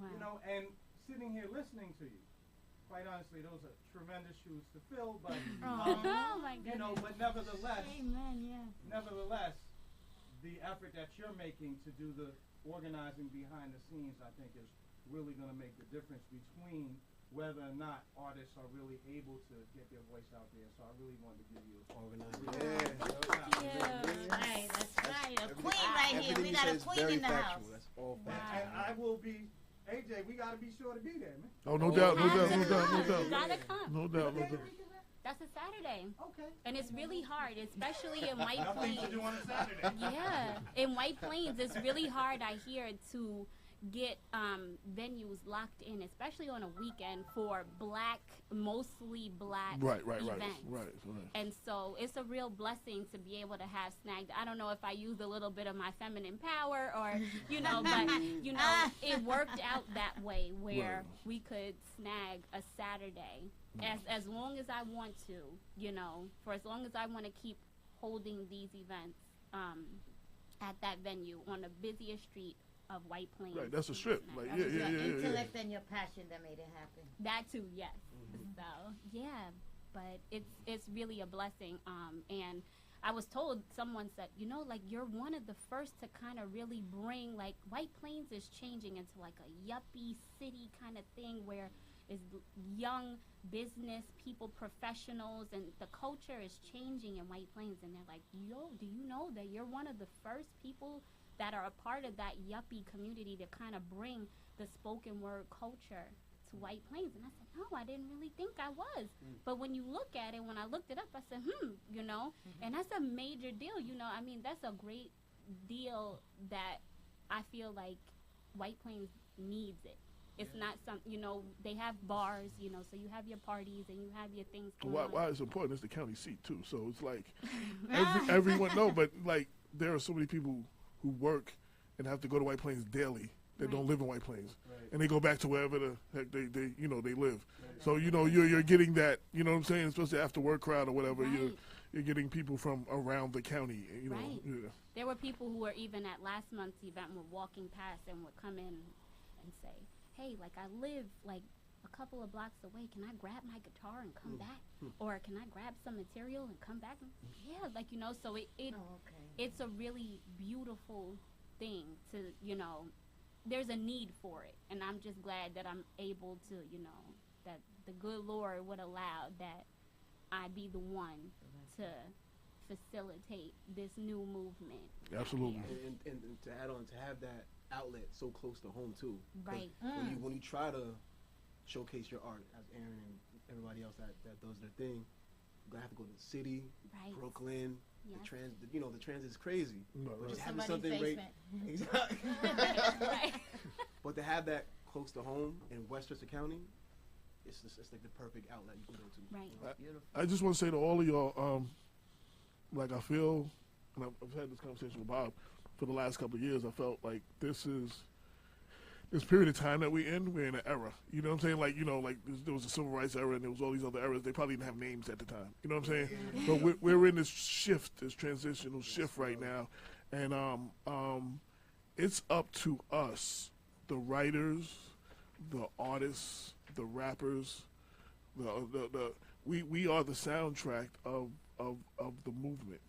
you know, and sitting here listening to you, quite honestly, those are tremendous shoes to fill, but, oh my goodness. you know, but nevertheless, Amen, nevertheless, the effort that you're making to do the organizing behind the scenes, I think, is really going to make the difference between whether or not artists are really able to get their voice out there. So I really wanted to give you That's right. A queen right here. We got a queen in the house. That's all factual. And I will be, AJ, we got to be sure to be there, man. Oh, no doubt. Gotta come. No doubt. That's a Saturday. Okay. And it's really hard, especially in White Nothing Plains. to do on a Saturday. Yeah, in White Plains, it's really hard, I hear, to get venues locked in, especially on a weekend for mostly black events. Right. And so it's a real blessing to be able to have snagged. I don't know if I use a little bit of my feminine power or, you know, but, you know, it worked out that way where we could snag a Saturday as long as I want to, you know, for as long as I want to keep holding these events at that venue on the busiest street of White Plains. Right, that's a strip. Like, Your intellect and your passion that made it happen. That too, yes. So yeah, but it's really a blessing. And I was told, someone said, you know, like, you're one of the first to kind of really bring, like, White Plains is changing into like a yuppie city kind of thing where it's young business people, professionals, and the culture is changing in White Plains. And they're like, yo, do you know that you're one of the first people that are a part of that yuppie community to kind of bring the spoken word culture to White Plains? And I said, no, I didn't really think I was. But when you look at it, when I looked it up, I said, you know, and that's a major deal. You know, I mean, that's a great deal that I feel like White Plains needs it. It's not some, you know, they have bars, you know, so you have your parties and you have your things going on. Why it's important? It's the county seat, too. So it's like, everyone know, but, like, there are so many people who work and have to go to White Plains daily that don't live in White Plains. And they go back to wherever the heck they you know, they live. So, you know, you're getting that, you know what I'm saying, especially after work crowd or whatever, you're getting people from around the county, you know. Yeah. There were people who were even at last month's event were walking past and would come in and say, hey, like, I live, like, a couple of blocks away. Can I grab my guitar and come back? Or can I grab some material and come back? Yeah, like, you know, so it's a really beautiful thing to, you know, there's a need for it, and I'm just glad that I'm able to, that the good Lord would allow that I be the one to facilitate this new movement. Absolutely. And to add on, to have that outlet so close to home too. Right. When you try to showcase your art, as Aaron and everybody else that does their thing, you're gonna have to go to the city, Right. Brooklyn. Yes. The transit is crazy. Right. Just having Somebody's something right. basement. Exactly. Right. But to have that close to home in Westchester County, it's like the perfect outlet you can go to. Right. I just want to say to all of y'all, like I feel, and I've had this conversation with Bob for the last couple of years, I felt like this period of time that we're in an era. You know what I'm saying? Like, there was a civil rights era and there was all these other eras. They probably didn't have names at the time. You know what I'm saying? But we're in this shift, this transitional shift right now. And it's up to us, the writers, the artists, the rappers, we are the soundtrack of the movement.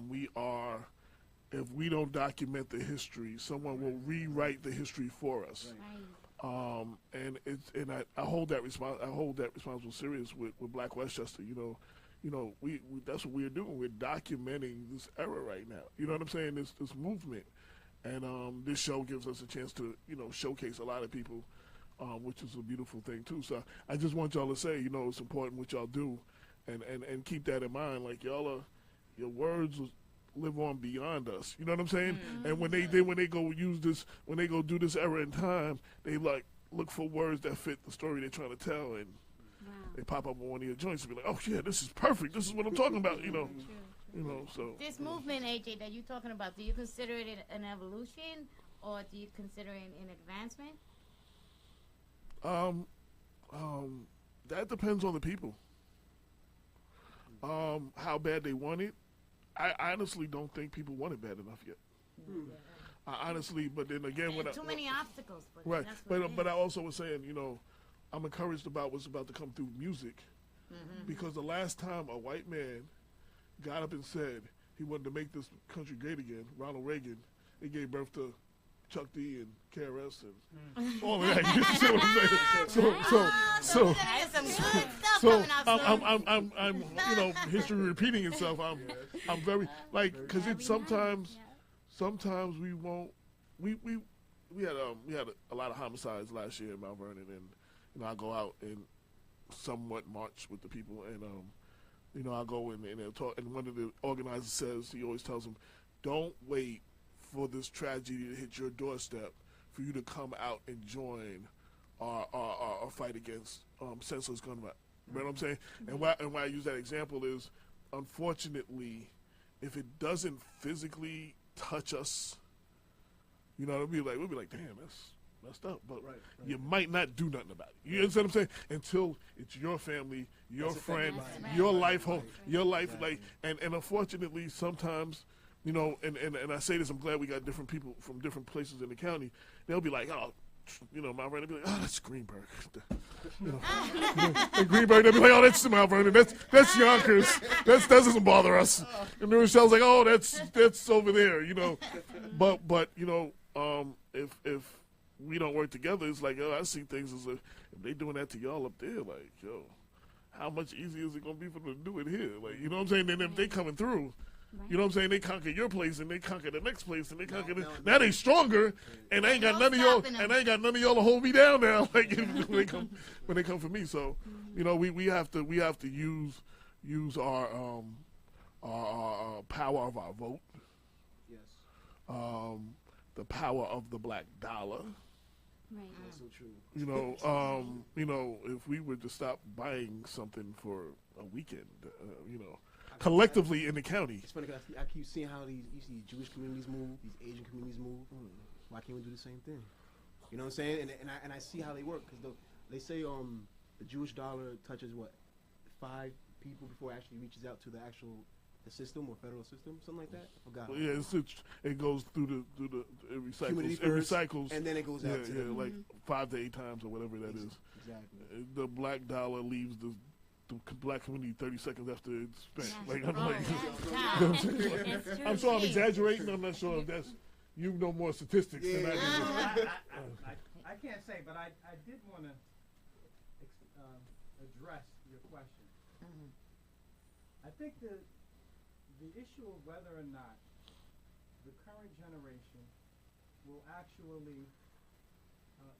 We are, if we don't document the history, someone will rewrite the history for us. Right. And I hold that responsible serious with Black Westchester. We that's what we're doing. We're documenting this era right now. You know what I'm saying? This movement, and this show gives us a chance to showcase a lot of people, which is a beautiful thing too. So I just want y'all to say, it's important what y'all do, and keep that in mind. Like your words live on beyond us. You know what I'm saying? And when they go use this, when they go do this era in time, they like look for words that fit the story they're trying to tell, and they pop up on one of your joints and be like, oh yeah, this is perfect. This is what I'm talking about. So this movement, AJ, that you're talking about, do you consider it an evolution or do you consider it an advancement? That depends on the people. How bad they want it. I honestly don't think people want it bad enough yet. I honestly, but then again, too many obstacles. Right, that's but I also was saying, I'm encouraged about what's about to come through music, because the last time a white man got up and said he wanted to make this country great again, Ronald Reagan, he gave birth to Chuck D and KRS and all of that. You see what I'm saying? So I'm history repeating itself. I'm very because it's sometimes we won't. We had a lot of homicides last year in Mount Vernon, and I go out and somewhat march with the people, and I go and they'll talk, and one of the organizers says, he always tells them, don't wait for this tragedy to hit your doorstep for you to come out and join our fight against senseless gun violence. You know what I'm saying? And why I use that example is, unfortunately, if it doesn't physically touch us, we'll be like, damn, that's messed up. But you might not do nothing about it. You understand what I'm saying? Until it's your family, your friend, your life home, your life, and unfortunately, sometimes. And I say this, I'm glad we got different people from different places in the county. They'll be like, oh, Mount Vernon, they'll be like, oh, that's Greenberg. And Greenberg, they'll be like, oh, that's Mount Vernon, that's Yonkers. That doesn't bother us. And then Michelle's like, oh, that's over there, But if we don't work together, it's like, I see things as if they doing that to y'all up there, like, how much easier is it gonna be for them to do it here? Like, you know what I'm saying? Then if they coming through. You know what I'm saying? They conquer your place and they conquer the next place and they conquer now they stronger and I ain't got none of y'all to hold me down now. Like when they come for me. So, we have to use our power of our vote. Yes. The power of the black dollar. Right. That's so true. If we were to stop buying something for a weekend, collectively in the county. It's funny because I keep seeing how these Jewish communities move, these Asian communities move. Why can't we do the same thing? You know what I'm saying? And I see how they work because they say the Jewish dollar touches 5 people before it actually reaches out to the system or federal system, something like that. I forgot. Well, yeah, it goes through the it recycles, and then it goes out to like 5 to 8 times or whatever that is. Exactly. The black dollar leaves the black community 30 seconds after it's spent. Yes. I'm sure I'm exaggerating. I'm not sure if that's you know more statistics than I do. I can't say, but I did want to address your question. I think the issue of whether or not the current generation will actually,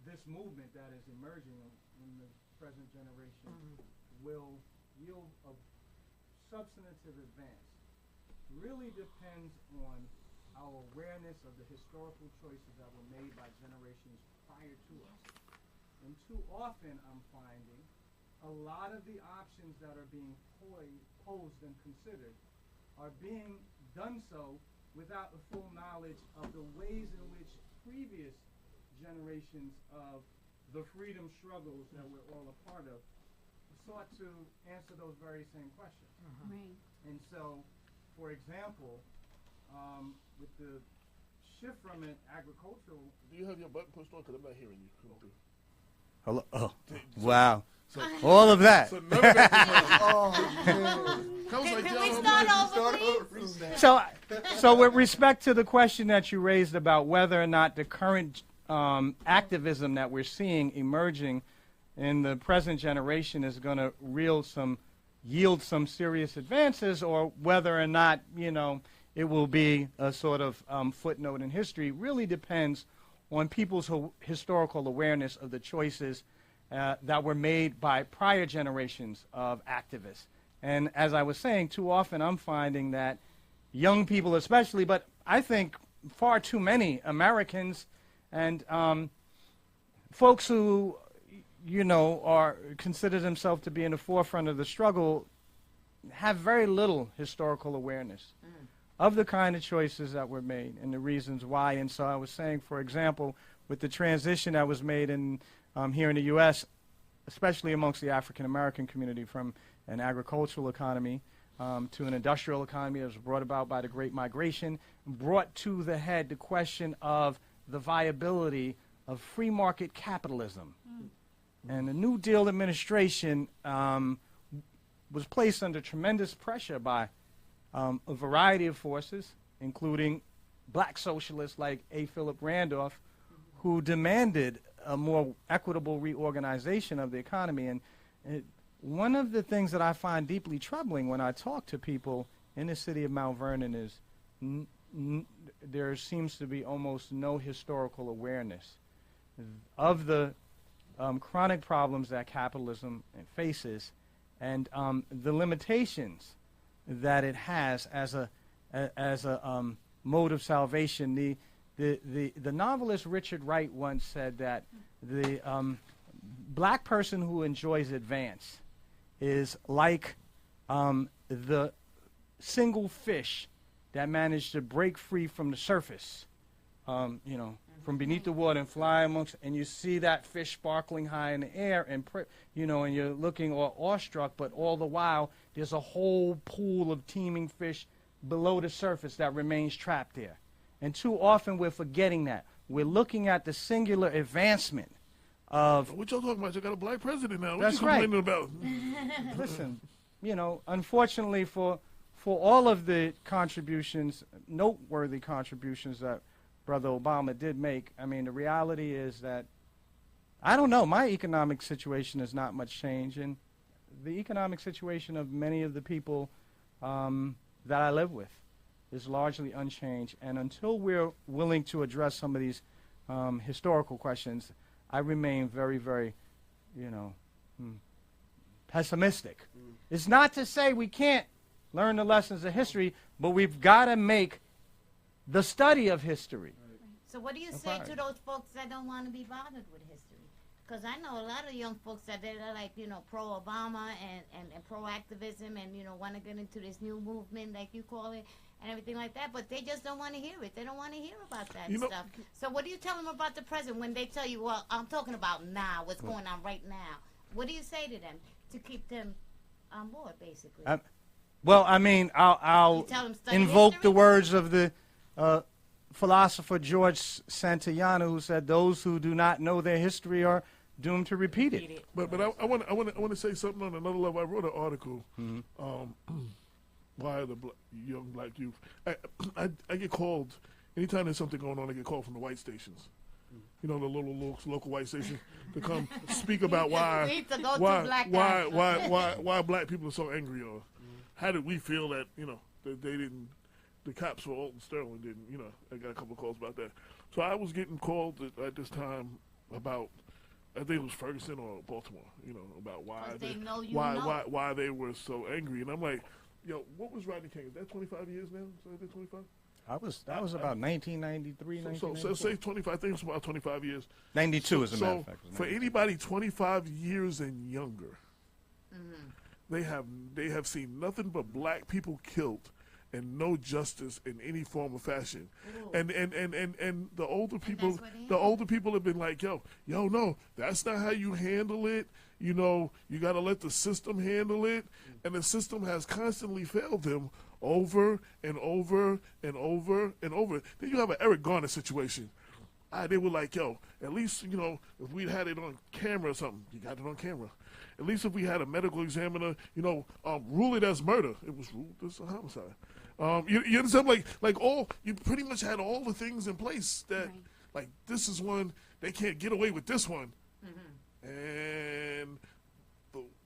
this movement that is emerging in the present generation will yield a substantive advance really depends on our awareness of the historical choices that were made by generations prior to us. And too often I'm finding a lot of the options that are being posed and considered are being done so without the full knowledge of the ways in which previous generations of the freedom struggles that we're all a part of sought to answer those very same questions. Right. And so, for example, with the shift from an agricultural... Do you have your button pushed on? Because I'm not hearing you. Hello? Oh, wow. All of that. So none of that Can we start over, please? So with respect to the question that you raised about whether or not the current activism that we're seeing emerging in the present generation is going to yield some serious advances, or whether or not, it will be a sort of footnote in history, really depends on people's historical awareness of the choices that were made by prior generations of activists. And as I was saying, too often I'm finding that young people especially, but I think far too many Americans and folks who, are consider themselves to be in the forefront of the struggle have very little historical awareness of the kind of choices that were made and the reasons why. And so I was saying, for example, with the transition that was made in here in the U.S., especially amongst the African-American community, from an agricultural economy to an industrial economy that was brought about by the Great Migration, brought to the head the question of the viability of free market capitalism. And the New Deal administration was placed under tremendous pressure by a variety of forces, including black socialists like A. Philip Randolph, who demanded a more equitable reorganization of the economy. And one of the things that I find deeply troubling when I talk to people in the city of Mount Vernon is there seems to be almost no historical awareness of the chronic problems that capitalism faces and the limitations that it has as a mode of salvation. The novelist Richard Wright once said that the black person who enjoys advance is like the single fish that managed to break free from the surface, from beneath the water and fly amongst, and you see that fish sparkling high in the air, and and you're looking all awestruck, but all the while there's a whole pool of teeming fish below the surface that remains trapped there. And too often we're forgetting that. We're looking at the singular advancement of... What y'all talking about? You got a black president now. What That's you complaining right. about? Listen, unfortunately for all of the contributions, noteworthy contributions that Brother Obama did make, I mean, the reality is that, I don't know, my economic situation has not much changed, and the economic situation of many of the people that I live with is largely unchanged. And until we're willing to address some of these historical questions, I remain very, very, pessimistic. It's not to say we can't learn the lessons of history, but we've got to make the study of history. So what do you say to those folks that don't want to be bothered with history? Because I know a lot of young folks that they're like, pro-Obama and pro-activism and, want to get into this new movement, like you call it, and everything like that, but they just don't want to hear it. They don't want to hear about that stuff. So what do you tell them about the present when they tell you, well, I'm talking about now, what's going on right now? What do you say to them to keep them on board, basically? Well, I mean, I'll invoke history? the words of the philosopher George Santayana, who said, "Those who do not know their history are doomed to repeat it." But I want to say something on another level. I wrote an article by the young black youth. I get called anytime there's something going on, I get called from the white stations. You know, the local white station to come speak about why black people are so angry, or how did we feel that, you know, that they didn't, the cops for Alton Sterling didn't, you know. I got a couple of calls about that. So I was getting called at this time about, I think it was Ferguson or Baltimore, you know, about why they were so angry. And I'm like, yo, what was Rodney King? Is that 25 years now? So is it 25? That was about 1993, so say 25. I think it's about 25 years. 92 as a matter of fact. For anybody 25 years and younger, they have seen nothing but black people killed and no justice in any form or fashion. And the older people have been like, yo, no, that's not how you handle it. You know, you got to let the system handle it. And the system has constantly failed them over and over and over and over. Then you have an Eric Garner situation. They were like, yo, at least, you know, if we'd had it on camera or something, you got it on camera. At least if we had a medical examiner, you know, rule it as murder. It was ruled as a homicide. You understand? You pretty much had all the things in place that, like, this is one, they can't get away with this one. And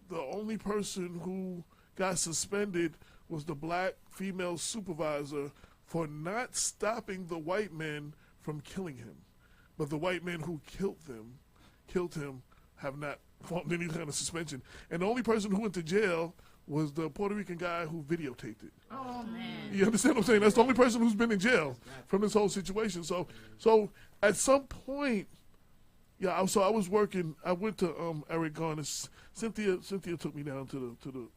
the only person who got suspended was the black female supervisor for not stopping the white men from killing him. But the white men who killed him, have not formed any kind of suspension. And the only person who went to jail was the Puerto Rican guy who videotaped it. Oh, man. You understand what I'm saying? That's the only person who's been in jail from this whole situation. So at some point, yeah, so I was working, I went to Eric Garner's. Cynthia took me down to the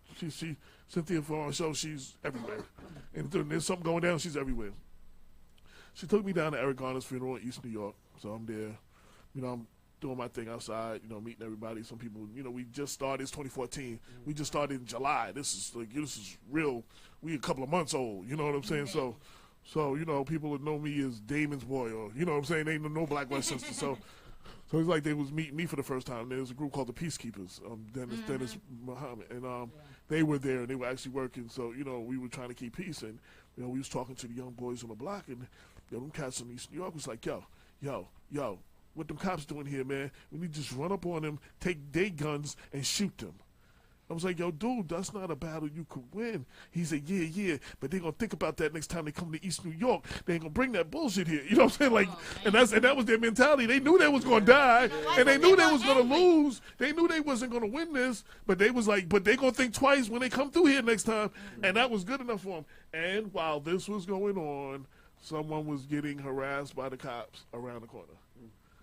Cynthia for our show, she's everywhere. And there's something going down, she's everywhere. She took me down to Eric Garner's funeral in East New York. So I'm there. You know, I'm doing my thing outside, you know, meeting everybody. Some people, you know, we just started, it's 2014. We just started in July. This is real. We a couple of months old, you know what I'm saying? So, you know, people would know me as Damon's boy, or, you know what I'm saying? They ain't no black Westchester. So it's like they was meeting me for the first time. There was a group called the Peacekeepers, Dennis Muhammad, and they were there, and they were actually working. So, you know, we were trying to keep peace, and, you know, we was talking to the young boys on the block, and, you know, them cats in East New York was like, yo, what them cops doing here, man? We need to just run up on them, take their guns, and shoot them. I was like, yo, dude, that's not a battle you could win. He said, yeah, but they're going to think about that next time they come to East New York. They ain't going to bring that bullshit here. You know what I'm saying? Like, and that was their mentality. They knew they was going to die, and they knew they was going to lose. They knew they wasn't going to win this, but they was like, but they going to think twice when they come through here next time, and that was good enough for them. And while this was going on, someone was getting harassed by the cops around the corner.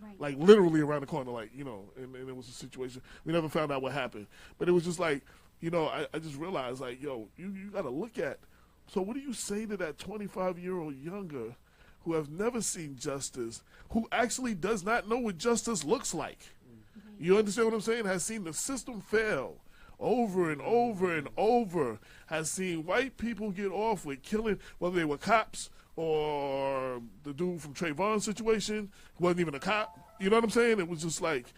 Right. Like literally around the corner, like, you know, and it was a situation. We never found out what happened. But it was just like, you know, I just realized, like, yo, you got to look at. So what do you say to that 25-year-old younger who have never seen justice, who actually does not know what justice looks like? Mm-hmm. You understand what I'm saying? Has seen the system fail over and over and over, has seen white people get off with killing, whether they were cops or the dude from Trayvon's situation who wasn't even a cop. You know what I'm saying? It was just like,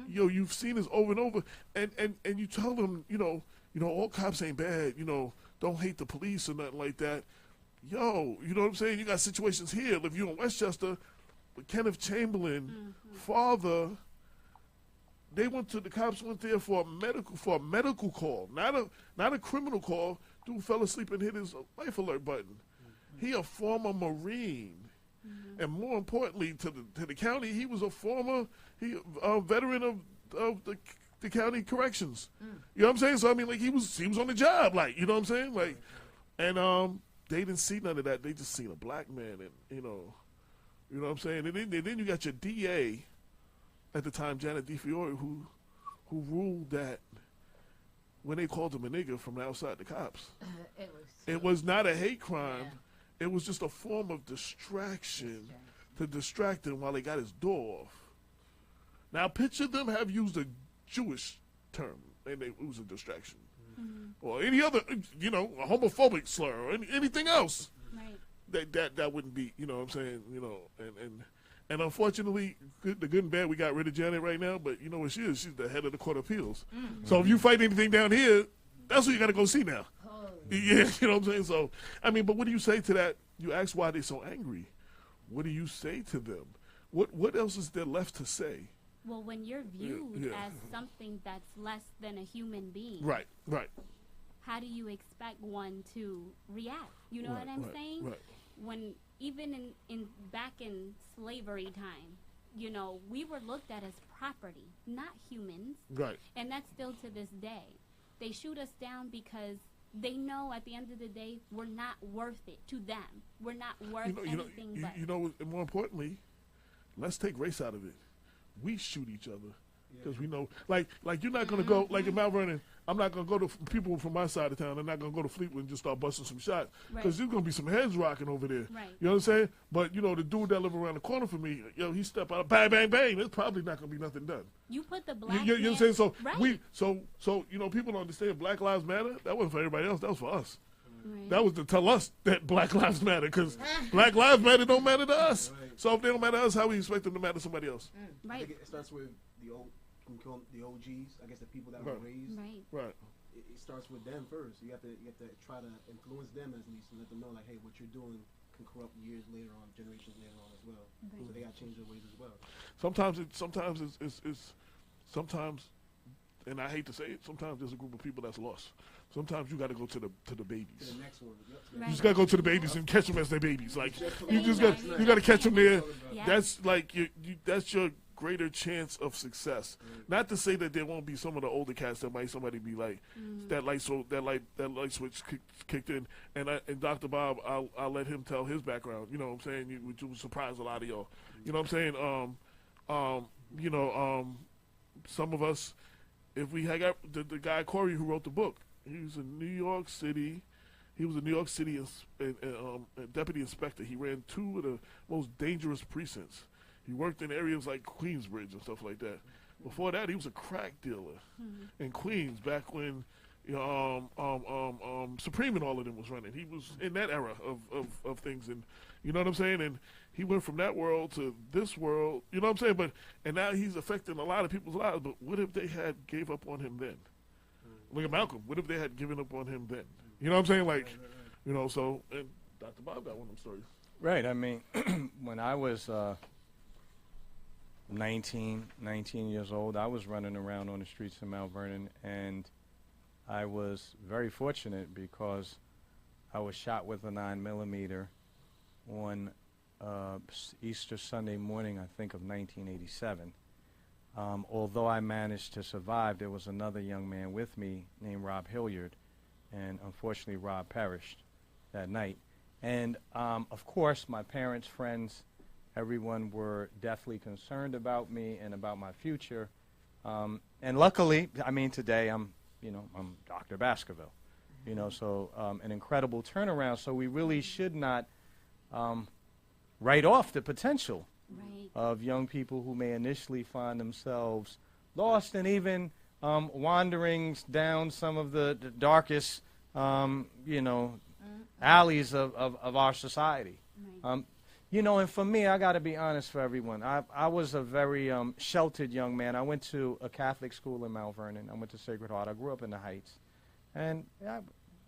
yo, you've seen this over and over, and you tell them, you know, all cops ain't bad, you know, don't hate the police or nothing like that. Yo, you know what I'm saying? You got situations here. If you're in Westchester, but Kenneth Chamberlain, father, the cops went there for a medical call, not a criminal call. Dude fell asleep and hit his life alert button. He a former Marine, and more importantly to the county, he was a veteran of the county corrections. You know what I'm saying? So I mean, like he was on the job, like, you know what I'm saying? Like, and they didn't see none of that. They just seen a black man, and you know what I'm saying? And then you got your DA at the time, Janet DeFiore, who ruled that when they called him a nigger from outside the cops, it was not a hate crime. Yeah. It was just a form of distraction to distract him while they got his door off. Now, picture them have used a Jewish term, and it was a distraction. Or any other, you know, a homophobic slur or anything else. Right. That wouldn't be, you know what I'm saying, you know, and unfortunately, the good and bad, we got rid of Janet right now, but you know what she is? She's the head of the Court of Appeals. So if you fight anything down here, that's what you got to go see now. Yeah, you know what I'm saying? So, I mean, but what do you say to that? You ask why they're so angry. what do you say to them? What else is there left to say? Well, when you're viewed as something that's less than a human being, right, how do you expect one to react? You know what I'm saying? Right. When even in back in slavery time, you know, we were looked at as property, not humans. Right. And that's still to this day. They shoot us down because they know at the end of the day we're not worth it to them. We're not worth anything but. You know, and more importantly, let's take race out of it. We shoot each other because we know, like you're not going to go, like in Mount Vernon, I'm not going to go to people from my side of town. They're not going to go to Fleetwood and just start busting some shots because there's going to be some heads rocking over there. Right. You know what I'm saying? But, you know, the dude that live around the corner from me, he step out, bang, bang, bang. There's probably not going to be nothing done. You put the black you know what I'm saying? So, right. you know, people don't understand Black Lives Matter. That wasn't for everybody else. That was for us. Right. That was to tell us that Black Lives Matter because Black Lives Matter don't matter to us. Right. So if they don't matter to us, how we expect them to matter to somebody else? I think it starts with the OGs. I guess the people that were raised. Right. It starts with them first. You have to try to influence them at least and let them know like, hey, what you're doing can corrupt years later on, generations later on as well. Right. So they got to change their ways as well. Sometimes, and I hate to say it, sometimes there's a group of people that's lost. Sometimes you got to go to the babies. To the next one. Right. You just got to go to the babies and catch them as their babies. Like you got to catch them there. Yeah. That's like that's your greater chance of success. Not to say that there won't be some of the older cats that might somebody be like that light switch kicked in. And Dr. Bob, I'll let him tell his background. You know what I'm saying? Which will surprise a lot of y'all. You know what I'm saying? Some of us, if we had got the guy Corey who wrote the book, he was in New York City. He was a New York City deputy inspector. He ran 2 of the most dangerous precincts. He worked in areas like Queensbridge and stuff like that. Before that, he was a crack dealer in Queens back when Supreme and all of them was running. He was in that era of things, and you know what I'm saying? And he went from that world to this world, you know what I'm saying? And now he's affecting a lot of people's lives, but what if they had gave up on him then? Look at Malcolm. What if they had given up on him then? You know what I'm saying? Like, you know, so, and Dr. Bob got one of them stories. Right. I mean, when I was 19 years old, I was running around on the streets of Mount Vernon, and I was very fortunate because I was shot with a 9mm on Easter Sunday morning, I think, of 1987. Although I managed to survive, there was another young man with me named Rob Hilliard, and unfortunately Rob perished that night. And of course, my parents, friends, everyone were deathly concerned about me and about my future. And luckily, I mean, today I'm Dr. Baskerville, you know, so an incredible turnaround. So we really should not write off the potential of young people who may initially find themselves lost and even wandering down some of the darkest, alleys of our society. And for me, I got to be honest for everyone. I was a very sheltered young man. I went to a Catholic school in Mount Vernon. I went to Sacred Heart. I grew up in the Heights. And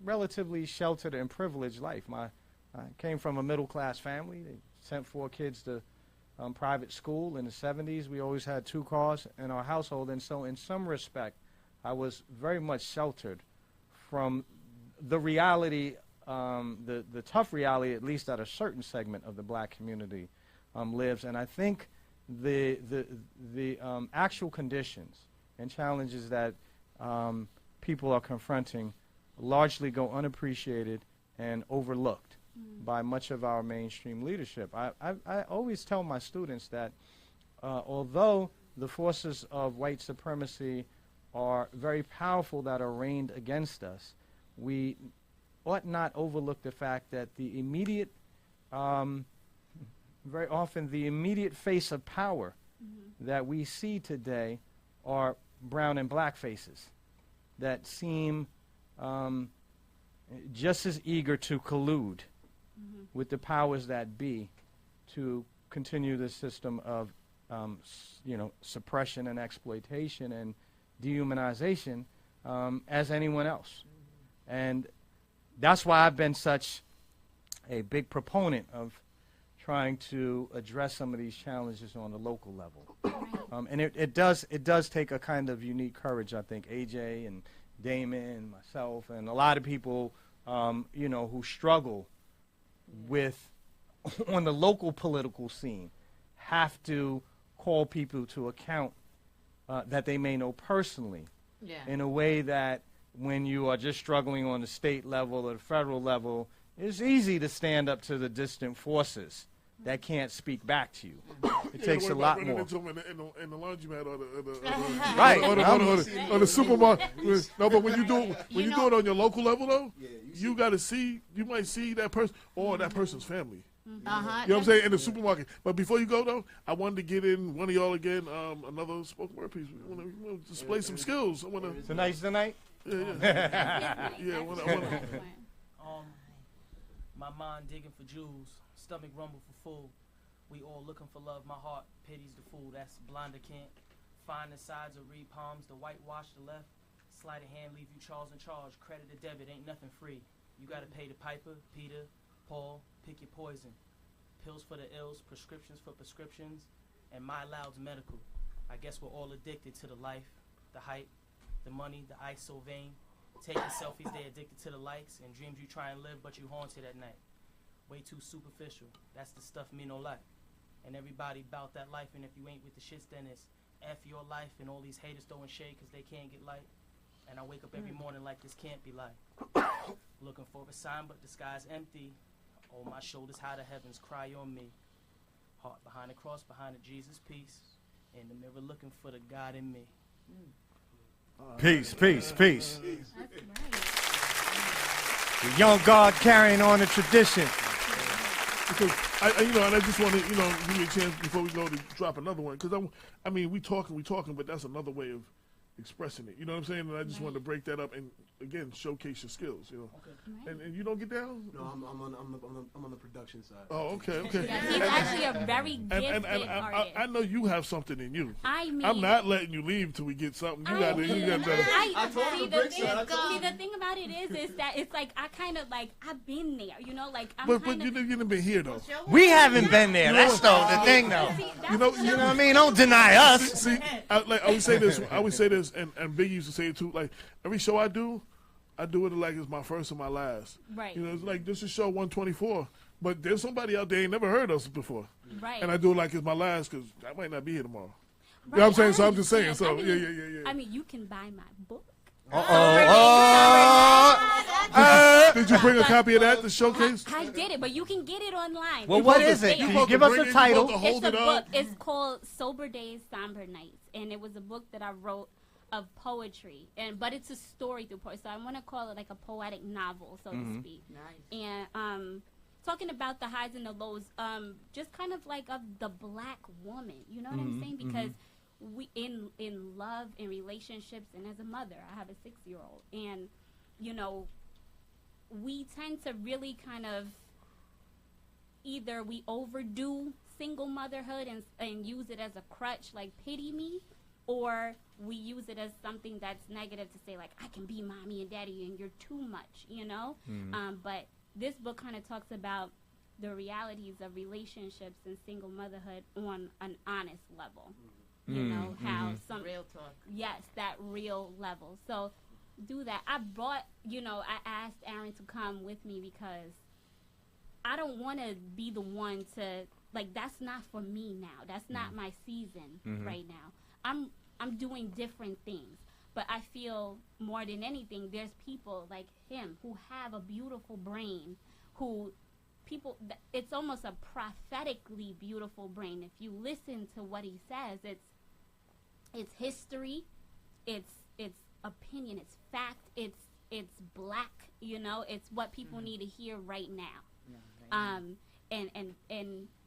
relatively sheltered and privileged life. I came from a middle-class family. They sent 4 kids to private school in the 70s. We always had 2 cars in our household. And so in some respect, I was very much sheltered from the reality, the tough reality, at least that a certain segment of the black community lives. And I think the actual conditions and challenges that people are confronting largely go unappreciated and overlooked by much of our mainstream leadership. I always tell my students that although the forces of white supremacy are very powerful that are arraigned against us, we ought not overlook the fact that the immediate, very often the immediate face of power that we see today are brown and black faces that seem just as eager to collude with the powers that be to continue the system of suppression and exploitation and dehumanization as anyone else. And that's why I've been such a big proponent of trying to address some of these challenges on the local level. And it does take a kind of unique courage, I think. AJ and Damon and myself and a lot of people, who struggle with, on the local political scene, have to call people to account that they may know personally in a way that when you are just struggling on the state level or the federal level, it's easy to stand up to the distant forces that can't speak back to you. It takes a lot more. In the laundromat or Right. or the supermarket. No, but when you do it on your local level though, you might see that person or that person's family. You know what I'm saying? In the supermarket. But before you go though, I wanted to get in one of y'all again, another spoken word piece. We want to display some skills. Tonight's the night? Yeah. My mind digging for jewels, stomach rumble for food. We all looking for love. My heart pities the fool. That's blinder can't find the sides or read palms. The whitewash the left. Sleight of hand leave you Charles in charge. Credit or debit ain't nothing free. You gotta pay the piper, Peter, Paul. Pick your poison. Pills for the ills, prescriptions for prescriptions, and my loud's medical. I guess we're all addicted to the life, the hype, the money, the ice so vain. Taking selfies, they addicted to the likes, and dreams you try and live, but you haunted at night. Way too superficial, that's the stuff me no like. And everybody bout that life, and if you ain't with the shits, then it's F your life, and all these haters throwing shade cause they can't get light. And I wake up every morning like this can't be life. Looking for a sign, but the sky's empty. Oh, my shoulders high to heavens, cry on me. Heart behind the cross, behind the Jesus peace. In the mirror looking for the God in me. Peace. That's right. The young God carrying on the tradition. Because and I just want to, give you a chance before we go to drop another one. Because we talking, but that's another way of expressing it. You know what I'm saying? And I just wanted to break that up and again showcase your skills. Okay. And you don't get down. No, I'm on the production side. Oh, okay. Yeah, he's actually a very gifted artist. I know you have something in you. I mean, I'm not letting you leave till we get something. You got to. I told him to break see, the thing about it is that it's like I kind of like I've been there, I'm But you didn't been here though. We haven't been there. That's the thing, though. You know what I mean? Don't deny us. See, I always say this. And Biggie used to say it too. Like every show I do it like it's my first and my last. Right. It's like this is show 124, but there's somebody out there ain't never heard us before. Right. And I do it like it's my last because I might not be here tomorrow. Right. You know what I'm saying? So I'm just saying. So yeah. I mean, you can buy my book. Did you bring a copy of that to showcase? I did it, but you can get it online. Well, what is it? Can you give us a title? It's a book. It's called Sober Days, Somber Nights, and it was a book that I wrote of poetry, but it's a story through poetry. So I want to call it like a poetic novel, so to speak. Nice. And talking about the highs and the lows, just kind of like of the black woman. You know what I'm saying? Because we in love, in relationships, and as a mother, I have a 6-year-old, and we tend to really kind of either we overdo single motherhood and use it as a crutch, like pity me, or we use it as something that's negative to say like I can be mommy and daddy and you're too much, but this book kind of talks about the realities of relationships and single motherhood on an honest level. How some real talk. Yes, that real level. So do that. I asked Aaron to come with me because I don't want to be the one to that's not for me now. That's not my season right now. I'm doing different things, but I feel more than anything there's people like him who have a beautiful brain, it's almost a prophetically beautiful brain. If you listen to what he says, it's history, it's opinion, it's fact, it's black, it's what people need to hear right now. And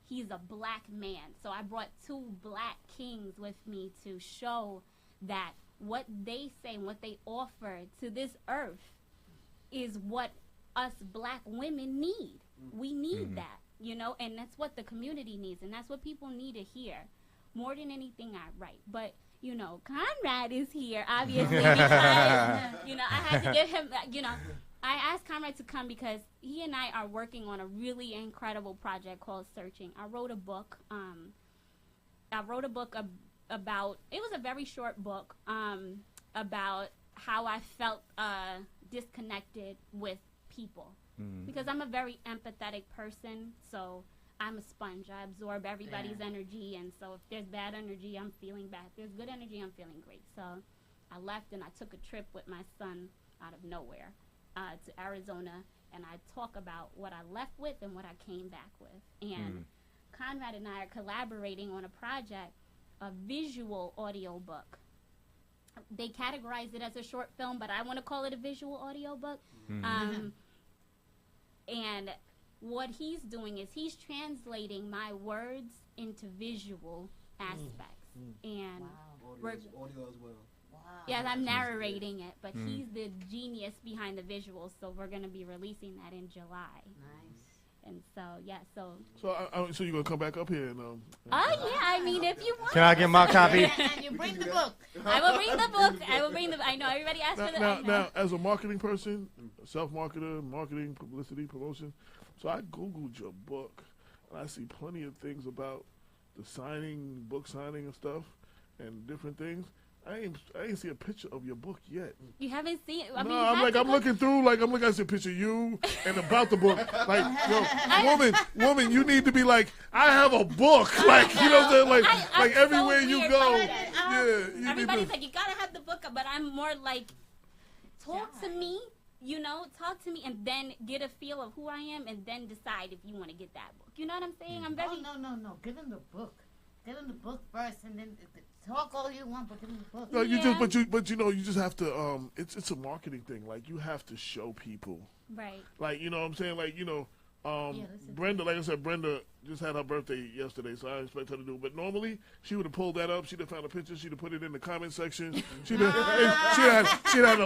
he's a black man. So I brought 2 black kings with me to show that what they say and what they offer to this earth is what us black women need. We need that, and that's what the community needs, and that's what people need to hear. More than anything I write. But, Conrad is here, obviously, because, I had to give him, I asked Conrad to come because he and I are working on a really incredible project called Searching. I wrote a book. About, it was a very short book, about how I felt disconnected with people. Because I'm a very empathetic person, so I'm a sponge. I absorb everybody's energy, and so if there's bad energy, I'm feeling bad. If there's good energy, I'm feeling great. So I left and I took a trip with my son out of nowhere to Arizona, and I talk about what I left with and what I came back with. And Conrad and I are collaborating on a project, a visual audio book. They categorize it as a short film, but I want to call it a visual audio book. And what he's doing is he's translating my words into visual aspects. And Audio as well. yes, I'm narrating it, but he's the genius behind the visuals, so we're going to be releasing that in July. Nice. And so, yeah, so... So you're going to come back up here and... oh, yeah, I mean, if you want. Can I get my copy? And you bring the book. I will bring the book. I know everybody asked for the... Now, as a marketing person, self-marketer, marketing, publicity, promotion, so I Googled your book, and I see plenty of things about the signing, book signing and stuff, and different things. I ain't see a picture of your book yet. You haven't seen it? I'm looking through, I see a picture of you and about the book. Like, yo, woman, you need to be like, I have a book. Like, you know what I'm saying? Like everywhere so you weird, go. Yeah, everybody's like, you gotta have the book, but I'm more like, talk to me, talk to me, and then get a feel of who I am, and then decide if you want to get that book. You know what I'm saying? I'm very... Oh, no. Give him the book. Give him the book first, and then talk all you want, but give him the book. No, you just have to. It's a marketing thing. Like, you have to show people. Right. Like, you know what I'm saying? Like, Brenda, like I said, Brenda just had her birthday yesterday, so I expect her to do it. But normally, she would have pulled that up. She'd have found a picture. She'd have put it in the comment section. She'd have had a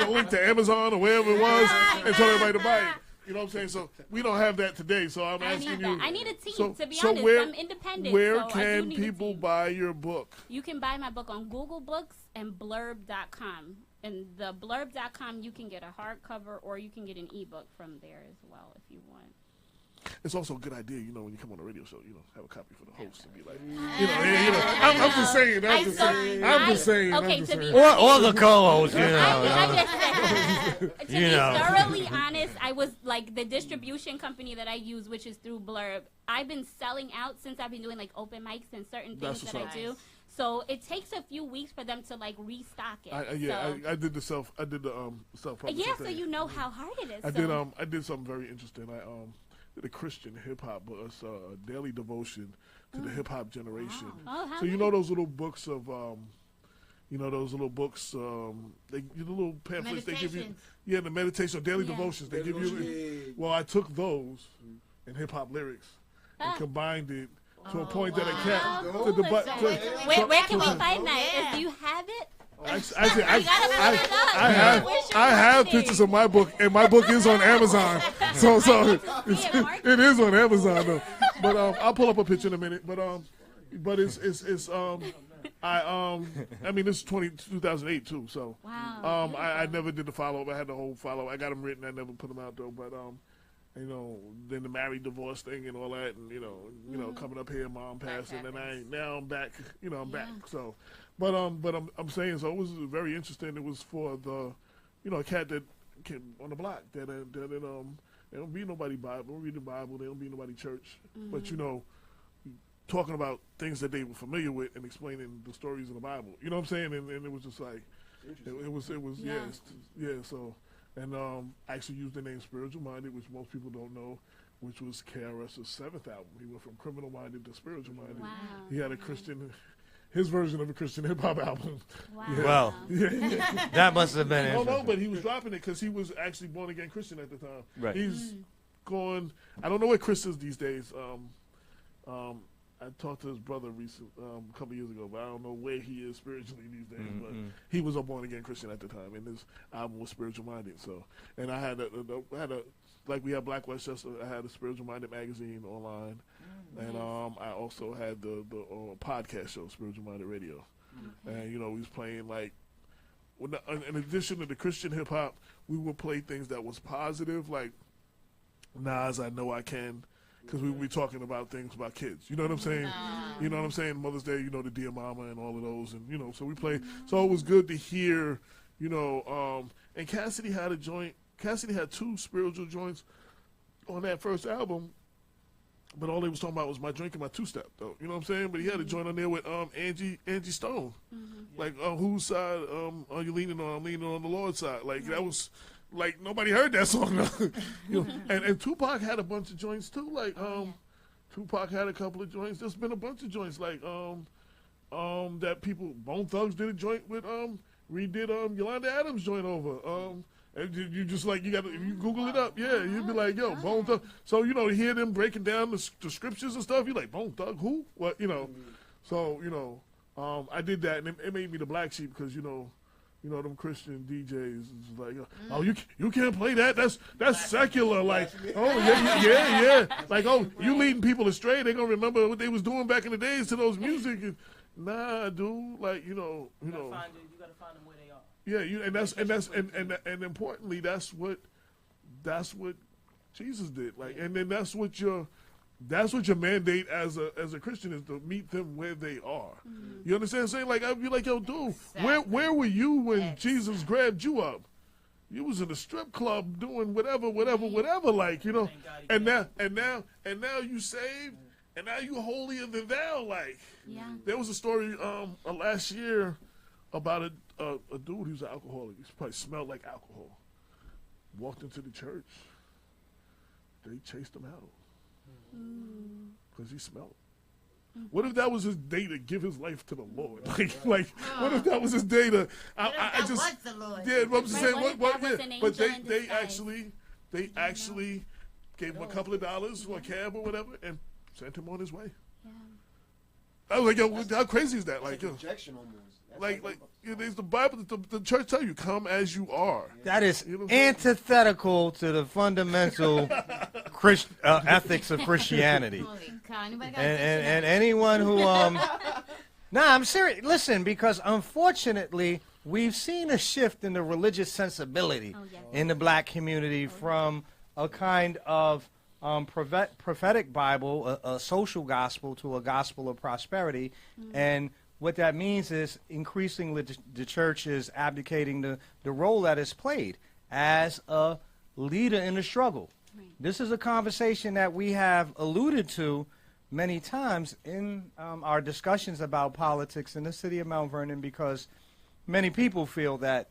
link to Amazon or wherever it was, and told everybody to buy it. You know what I'm saying? So we don't have that today. So I'm asking you. I need a team, to be honest. I'm independent. Where so can people buy your book? You can buy my book on Google Books and blurb.com. And the blurb.com, you can get a hardcover or you can get an ebook from there as well if you want. It's also a good idea, when you come on a radio show, have a copy for the host and be like, I'm just saying. I'm just saying. Or the co-host, To be thoroughly honest, I was like the distribution company that I use, which is through Blurb. I've been selling out since I've been doing like open mics and certain things that I do. So it takes a few weeks for them to like restock it. I did the self publishing yeah, thing. so you know how hard it is. I did something very interesting. I did a Christian hip hop, a daily devotion to the hip hop generation. Wow. So those little books of those little books, the little pamphlets they give you. Yeah, the meditation, daily devotions they give you. Well, I took those and hip hop lyrics and combined it to a point that I can't. Where can we find that? Do you have it? I have pictures of my book, and my book is on Amazon. So it is on Amazon though. But I'll pull up a picture in a minute. But it's I mean, this is 2008 too. So wow. I never did the follow up. I had the whole follow up. I got them written. I never put them out though. But then the married divorce thing and all that, and coming up here, mom passing, and now I'm back. I'm back. So, but I'm saying, so it was very interesting. It was for the, a cat that came on the block that they don't read nobody Bible, they don't read the Bible, they don't read nobody church, but talking about things that they were familiar with and explaining the stories of the Bible. You know what I'm saying? And it was just like, it was so. And I actually used the name Spiritual Minded, which most people don't know, which was KRS's 7th album. He went from Criminal Minded to Spiritual Minded. Wow. He had his version of a Christian hip-hop album. Wow. Yeah. Well, that must have been interesting. No, but he was dropping it because he was actually born-again Christian at the time. Right. He's going, I don't know what Chris is these days. I talked to his brother a couple years ago, but I don't know where he is spiritually these days. But he was a born again Christian at the time, and his album was Spiritual Minded. So, and I had like we had Black Westchester. I had a Spiritual Minded magazine online, and I also had the podcast show Spiritual Minded Radio, and we was playing like in addition to the Christian hip hop, we would play things that was positive, like Nas, I Know I Can, because we would be talking about things about kids. You know what I'm saying? You know what I'm saying? Mother's Day, you know, the Dear Mama and all of those, and you know, so we played. So it was good to hear, you know. And Cassidy had a joint. Cassidy had 2 spiritual joints on that first album. But all they was talking about was my drink and my 2-step, though. You know what I'm saying? But he had a joint on there with Angie Stone. Like, whose side are you leaning on? I'm leaning on the Lord's side. Like, that was, like, nobody heard that song. You know? And Tupac had a bunch of joints, too. Like, Tupac had a couple of joints. There's been a bunch of joints, like, that people, Bone Thugs did a joint with, redid Yolanda Adams' joint over. And you just like, you Google it up, yeah, you'd be like, yo, Bone Thug. So, you know, to hear them breaking down the scriptures and stuff, you're like, Bone Thug, who? What, you know? So, you know, I did that, and it made me the black sheep because, you know, them Christian DJs is like, oh, you can't play that. That's secular. Like, oh yeah. Like, oh, you leading people astray. They're gonna remember what they was doing back in the days to those music. And, nah, dude. Like, you know. You gotta find them where they are. Yeah, and importantly, that's what Jesus did. Like, and then that's what your mandate as a Christian is, to meet them where they are. You understand what I'm saying? Like, I'd be like, yo, dude, where were you when Jesus grabbed you up? You was in a strip club doing whatever, like, you know. And now you saved, and now you holier than thou. Like, there was a story last year about a dude who's an alcoholic. He probably smelled like alcohol. Walked into the church. They chased him out because he smelled. What if that was his day to give his life to the Lord? Like, what if that was his day to? I just, was the Lord. Yeah, I'm just saying. But they actually gave him a couple of dollars for a cab or whatever and sent him on his way. Yeah. I was like, yo, how crazy is that? Like, yo, rejection almost. like there's the Bible, the church tell you, come as you are. That is antithetical to the fundamental ethics of Christianity. And anyone who I'm serious. Listen, because unfortunately we've seen a shift in the religious sensibility in the black community from a kind of prophetic Bible, a social gospel, to a gospel of prosperity. And what that means is increasingly the church is abdicating the role that it's played as a leader in the struggle. Right. This is a conversation that we have alluded to many times in our discussions about politics in the city of Mount Vernon, because many people feel that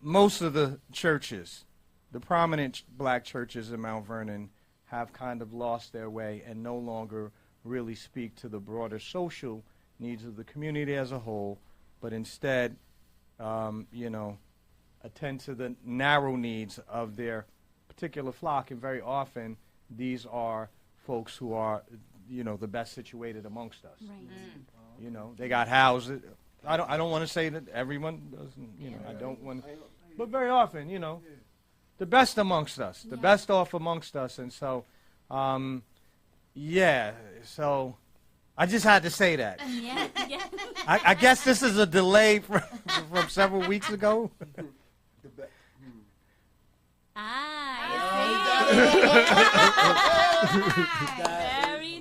most of the churches, the prominent black churches in Mount Vernon, have kind of lost their way and no longer really speak to the broader social needs of the community as a whole, but instead, attend to the narrow needs of their particular flock. And very often, these are folks who are, the best situated amongst us. Right. They got houses. I don't want to say that everyone doesn't. I don't want, but very often, the best amongst us, the best off amongst us, and so. So I just had to say that. I guess this is a delay from several weeks ago. Very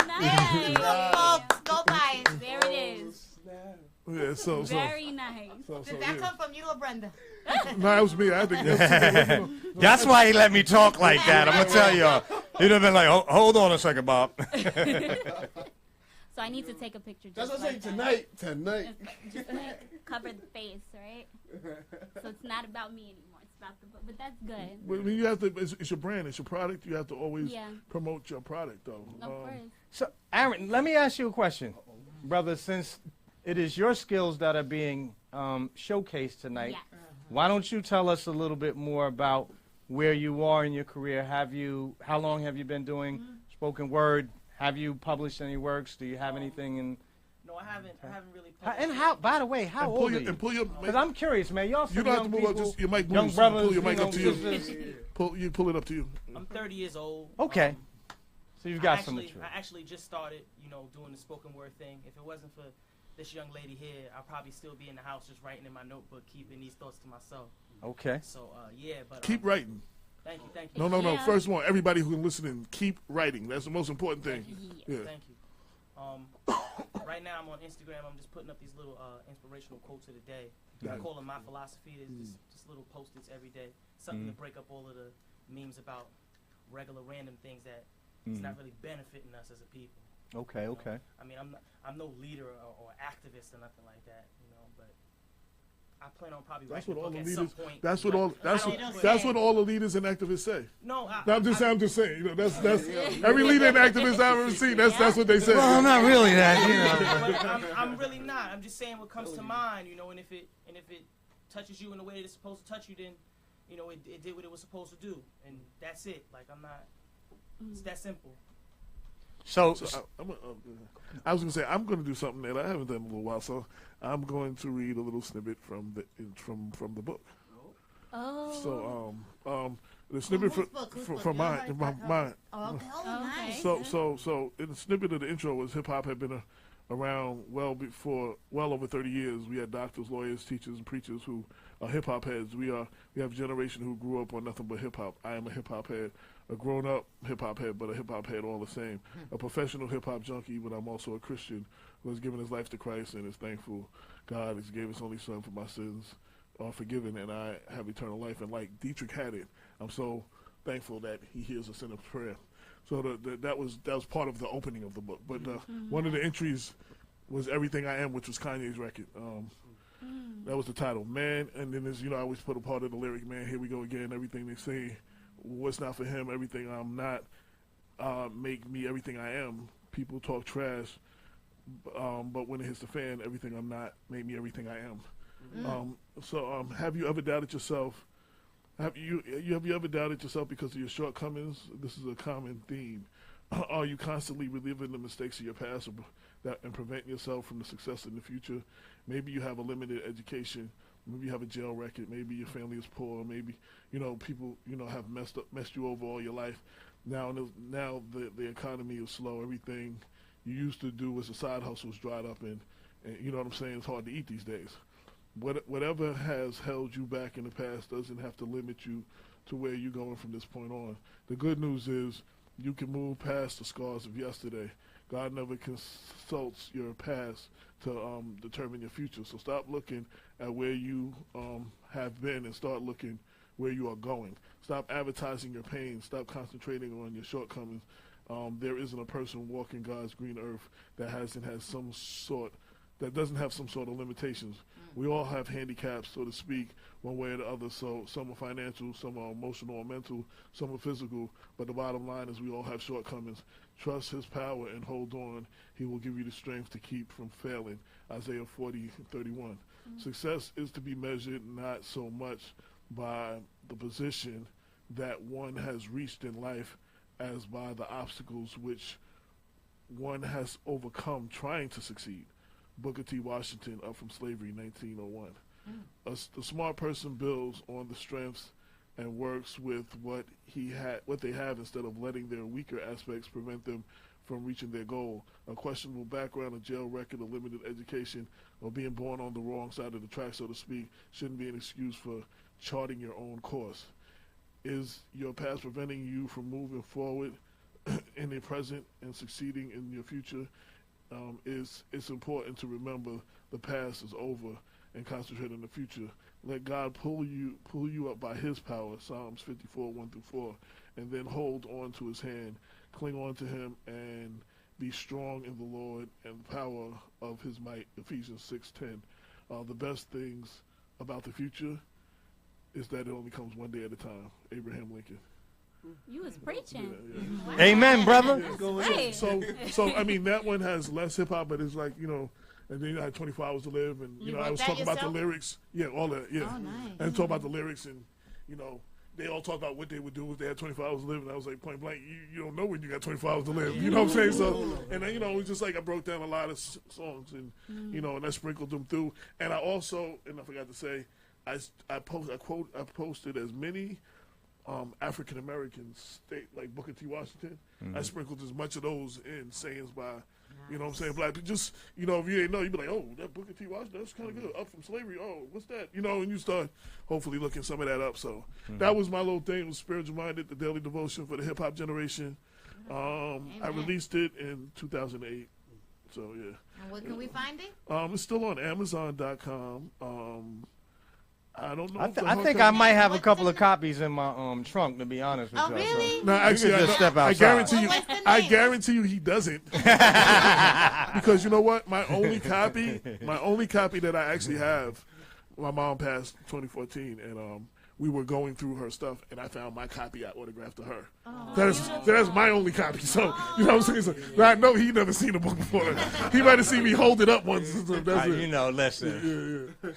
nice. Go by it. There it is. Yeah, so very nice. Did that come from you or Brenda? No, it was me. I had to guess. That's why he let me talk like that. I'm gonna tell y'all. He'd have been like, hold on a second, Bob. So I need to take a picture. That's what I'm saying. Tonight. Just cover the face, right? So it's not about me anymore. It's about but that's good. Well, I mean, you have to. It's your brand. It's your product. You have to always promote your product, though. Of course. So, Aaron, let me ask you a question, brother. Since it is your skills that are being showcased tonight, why don't you tell us a little bit more about where you are in your career? How long have you been doing spoken word? Have you published any works? Do you have anything in? No, I haven't really published. And how? By the way, how old are you? Because I'm curious, man. Y'all you don't have to move up. Just your mic moves. Young brothers, pull your mic up to you. Pull it up to you. I'm 30 years old. Okay. So you've got some maturity. I actually just started, doing the spoken word thing. If it wasn't for this young lady here, I'll probably still be in the house just writing in my notebook, keeping these thoughts to myself. Okay. So, yeah, but... Keep writing. Thank you. No. First one, everybody who's listening, keep writing. That's the most important thing. Yeah. Thank you. Right now I'm on Instagram. I'm just putting up these little inspirational quotes of the day. I call them my philosophy. There's just little post-its every day. Something to break up all of the memes about regular random things that it's not really benefiting us as a people. Okay, You know? okay. I mean, I'm no leader or activist or nothing like that, you know, but I plan on probably That's writing what a all book the at some leaders. point. That's what but all. That's I what. don't- That's what all the leaders and activists say. No, I'm just saying. You know, that's every leader and activist I've ever seen. That's what they say. Well, I'm not really that, you know. But I'm really not. I'm just saying what comes to mind, you know, and if it touches you in the way that it's supposed to touch you, then, you know, it did what it was supposed to do, and that's it. Like, I'm not. It's that simple. So I was going to say I'm going to do something that I haven't done in a little while. So I'm going to read a little snippet from the book. Oh. So the snippet from mine. Oh, nice. So in the snippet of the intro was hip hop had been around well over 30 years. We had doctors, lawyers, teachers, and preachers who are hip hop heads. We have a generation who grew up on nothing but hip hop. I am a hip hop head, a grown up hip hop head, but a hip hop head all the same. A professional hip hop junkie, but I'm also a Christian who has given his life to Christ and is thankful God has gave his only son for my sins are forgiven and I have eternal life. And like Dietrich had it, I'm so thankful that he hears a sinner's prayer. So that was part of the opening of the book. But one of the entries was Everything I Am, which was Kanye's record. That was the title, Man. And then there's, I always put a part of the lyric, man, here we go again. Everything they say, what's not for him, everything I'm not, make me everything I am. People talk trash, but when it hits the fan, everything I'm not, make me everything I am. Have you ever doubted yourself? Have you ever doubted yourself because of your shortcomings? This is a common theme. Are you constantly reliving the mistakes of your past and preventing yourself from the success in the future? Maybe you have a limited education. Maybe you have a jail record. Maybe your family is poor. Maybe people have messed you over all your life. Now the economy is slow. Everything you used to do as a side hustle is dried up, and you know what I'm saying. It's hard to eat these days. Whatever has held you back in the past doesn't have to limit you to where you're going from this point on. The good news is you can move past the scars of yesterday. God never consults your past to determine your future. So stop looking at where you have been and start looking where you are going. Stop advertising your pain. Stop concentrating on your shortcomings. There isn't a person walking God's green earth that doesn't have some sort of limitations. We all have handicaps, so to speak, one way or the other. So some are financial, some are emotional or mental, some are physical. But the bottom line is we all have shortcomings. Trust his power and hold on. He will give you the strength to keep from failing. Isaiah 40:31. Success is to be measured not so much by the position that one has reached in life as by the obstacles which one has overcome trying to succeed. Booker T. Washington, Up from Slavery, 1901. The smart person builds on the strengths and works with what they have instead of letting their weaker aspects prevent them from reaching their goal. A questionable background, a jail record, a limited education, or being born on the wrong side of the track, so to speak, shouldn't be an excuse for charting your own course. Is your past preventing you from moving forward in the present and succeeding in your future? It's important to remember the past is over and concentrate on the future. Let God pull you up by his power, Psalms 54:1-4, and then hold on to his hand, cling on to him, and be strong in the Lord and the power of his might, Ephesians 6:10. The best things about the future is that it only comes one day at a time, Abraham Lincoln. You was preaching. Yeah. Wow. Amen, brother. Right. So I mean, that one has less hip hop, but it's like, and then I had 24 Hours to Live, and I was talking about the lyrics. Yeah, all that. Yeah, Oh, nice. and talk about the lyrics, and they all talk about what they would do if they had 24 hours to live, and I was like, point blank, you don't know when you got 24 hours to live. You know what I'm saying? So, and then, it was just like I broke down a lot of songs, and and I sprinkled them through, and I also, and I forgot to say, I posted as many African American state like Booker T. Washington. I sprinkled as much of those in sayings by You know what I'm saying? Black people, just, you know, if you didn't know, you'd be like, oh, that Booker T. Washington, that's kind of good. Up from slavery. Oh, what's that? You know, and you start hopefully looking some of that up. So that was my little thing, was Spiritual Minded, the daily devotion for the hip-hop generation. I released it in 2008. So, yeah. And where can we find it? It's still on Amazon.com. I don't know. I think I might have a couple of copies in my trunk, to be honest with you. Really? No, actually, just step I outside. guarantee you. Well, what's the I name? guarantee you, he doesn't. Because you know what? My only copy that I actually have, my mom passed 2014, and we were going through her stuff, and I found my copy I autographed to her. Oh, That's my only copy. So you know what I'm saying. So, I know he never seen the book before. He might have seen me hold it up once. So that's it. You know, listen. Yeah.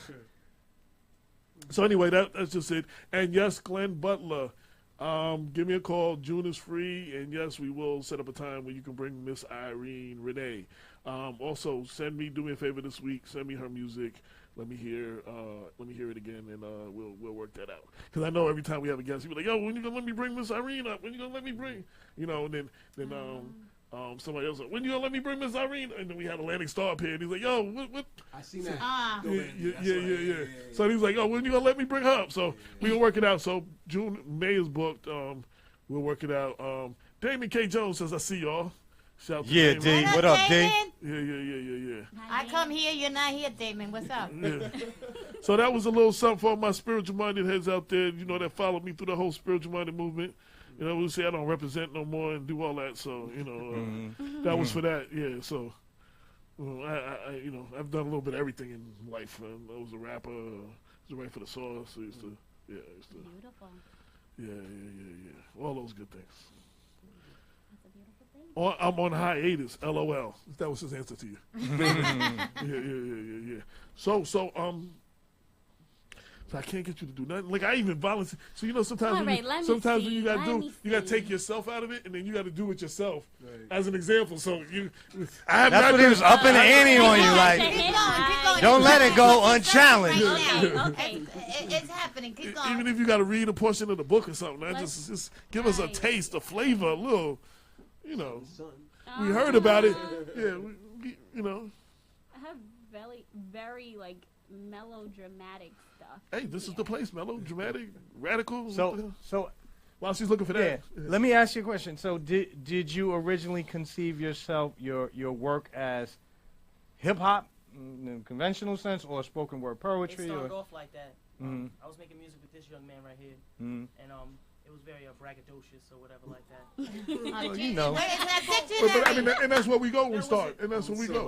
So anyway, that's just it. And yes, Glenn Butler, give me a call. June is free, and yes, we will set up a time where you can bring Miss Irene Renee. Also, do me a favor this week. Send me her music. Let me hear it again, and we'll work that out. Because I know every time we have a guest, people like, yo, when you gonna let me bring Miss Irene up? When you gonna let me bring? You know, and then somebody else, when you gonna let me bring Miss Irene? And then we had Atlantic Star up here, and he's like, yo, what? I seen that. Yeah. So he's like, oh, when you gonna let me bring her up? So we gonna work it out. So May is booked. We'll work it out. Damon K. Jones says, I see y'all. Shout out to Yeah, Damon. D. What up, D? Yeah. I come here, you're not here, Damon. What's up? Yeah. So that was a little something for my spiritual minded heads out there, you know, that followed me through the whole spiritual minded movement. You know, we say I don't represent no more and do all that. So, you know, that was for that. Yeah. So, I've done a little bit of everything in life. I was a rapper. I was a writer for the Sauce. I used to. Beautiful. Yeah. All those good things. That's a beautiful thing. I'm on hiatus. LOL. That was his answer to you. Yeah. So I can't get you to do nothing. Like I even volunteer. So you know sometimes All right, let me sometimes see. when you gotta Let me you gotta see. take yourself out of it, and then you gotta do it yourself Right. as an example. So I have That's not what he done- was upping the ante on you, like, Keep going. don't let it go unchallenged. Okay. It's happening. Keep going. Even if you gotta read a portion of the book or something, man, just give us a Right. taste, a flavor, a little, you know. Son. We heard about it. Yeah, we you know. I have very like melodramatic stuff. Hey, this is the place, mellow, dramatic, radical. So While she's looking for yeah. that. Let me ask you a question. So did you originally conceive your work as hip hop in the conventional sense, or spoken word It poetry? started Or off like that. I was making music with this young man right here, and it was very braggadocious or whatever like that. well, you know. Wait, is that But I dictionary? mean, and that's where we go when we That was start, it. and that's where we So go.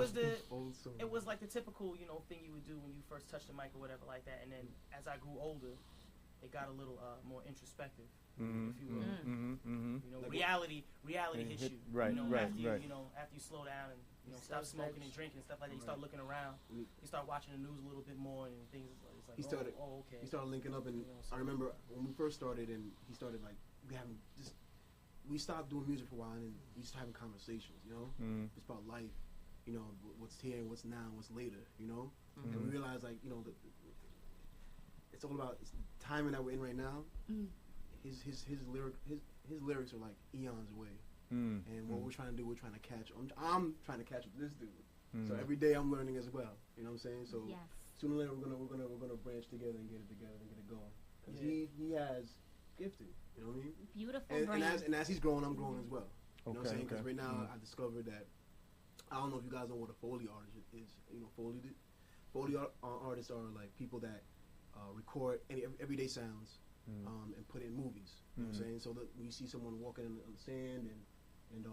it was like the typical, thing you would do when you first touch the mic or whatever like that. And then as I grew older, it got a little more introspective, if you will. You know, reality hits you. Right, after you, right. after you slow down and stop smoking and drinking and stuff like that, you start looking around. You start watching the news a little bit more and things. It's like, He started. okay. He started linking up, and I remember when we first started, and he started like we stopped doing music for a while, and we started having conversations. Just about life. What's here, what's now, what's later. And we realized like it's all about the timing that we're in right now. His lyrics are like eons away. And what we're trying to do, we're trying to catch. I'm trying to catch up with this dude. So every day I'm learning as well. You know what I'm saying? So Yes. sooner or later we're gonna branch together and get it going. Because he has gifted. You know what I mean? Beautiful brain. And as he's growing, I'm growing as well. You know what I'm saying? Because Okay. right now I discovered that I don't know if you guys know what a Foley artist is. Foley artists are like people that record everyday sounds and put it in movies. You know what I'm saying? So that when you see someone walking on the sand and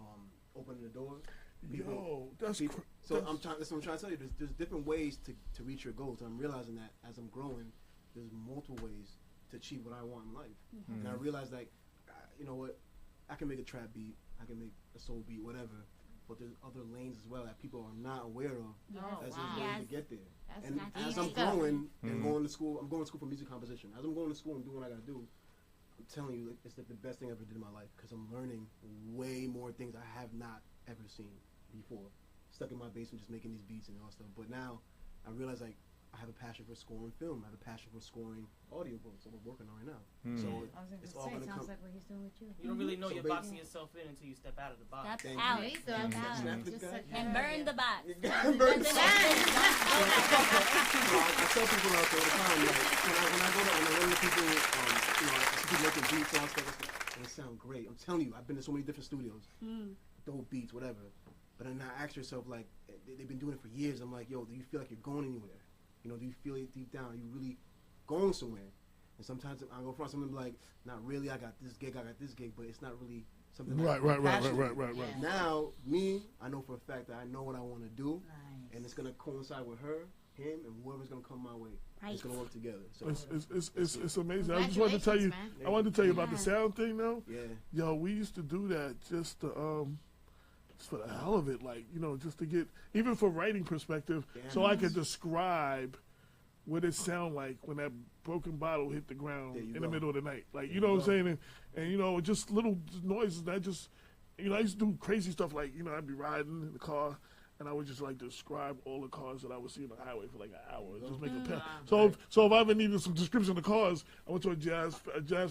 opening the door. So that's what I'm trying to tell you. There's different ways to reach your goals. And I'm realizing that as I'm growing, there's multiple ways to achieve what I want in life. And I realized like, you know what, I can make a trap beat, I can make a soul beat, whatever. But there's other lanes as well that people are not aware of. As there's ways to get there. That's And not as easy I'm stuff. growing and going to school, I'm going to school for music composition. As I'm going to school and doing what I gotta do, I'm telling you, it's like the best thing I ever did in my life because I'm learning way more things I have not ever seen before. Stuck in my basement just making these beats and all stuff. But now I realize like I have a passion for scoring film. I have a passion for scoring audiobooks that we're working on right now. So it's all going to come. Sounds like what he's doing with you. You don't really know you're boxing yourself in until you step out of the box. That's Thank out. you. That's out. Snap this guy. And burn the box. Burn the I tell people out there all the time, like, when I go to people, I see people making beats and all stuff, and it sound great. I'm telling you, I've been to so many different studios, dope beats, whatever. But then I ask yourself, like, they've been doing it for years. I'm like, yo, do you feel like you're going anywhere? You know, do you feel it deep down? Are you really going somewhere? And sometimes I go front something like, not really. I got this gig, but it's not really something. Right. Now, I know for a fact that I know what I want to do, and it's gonna coincide with her, him, and whoever's gonna come my way. Right. It's gonna work together. So It's amazing. I just wanted to tell you. Man. I wanted to tell you about the sound thing, though. yeah. Yo, we used to do that just to, just for the hell of it, like, you know, just to get, even for writing perspective, so I could describe what it sound like when that broken bottle hit the ground in the middle of the night. Like, you know what I'm saying? And you know, just little noises that just, you know, I used to do crazy stuff like, you know, I'd be riding in the car and I would just like describe all the cars that I would see on the highway for like an hour. Just make a pen. So if I ever needed some description of the cars, I went to a jazz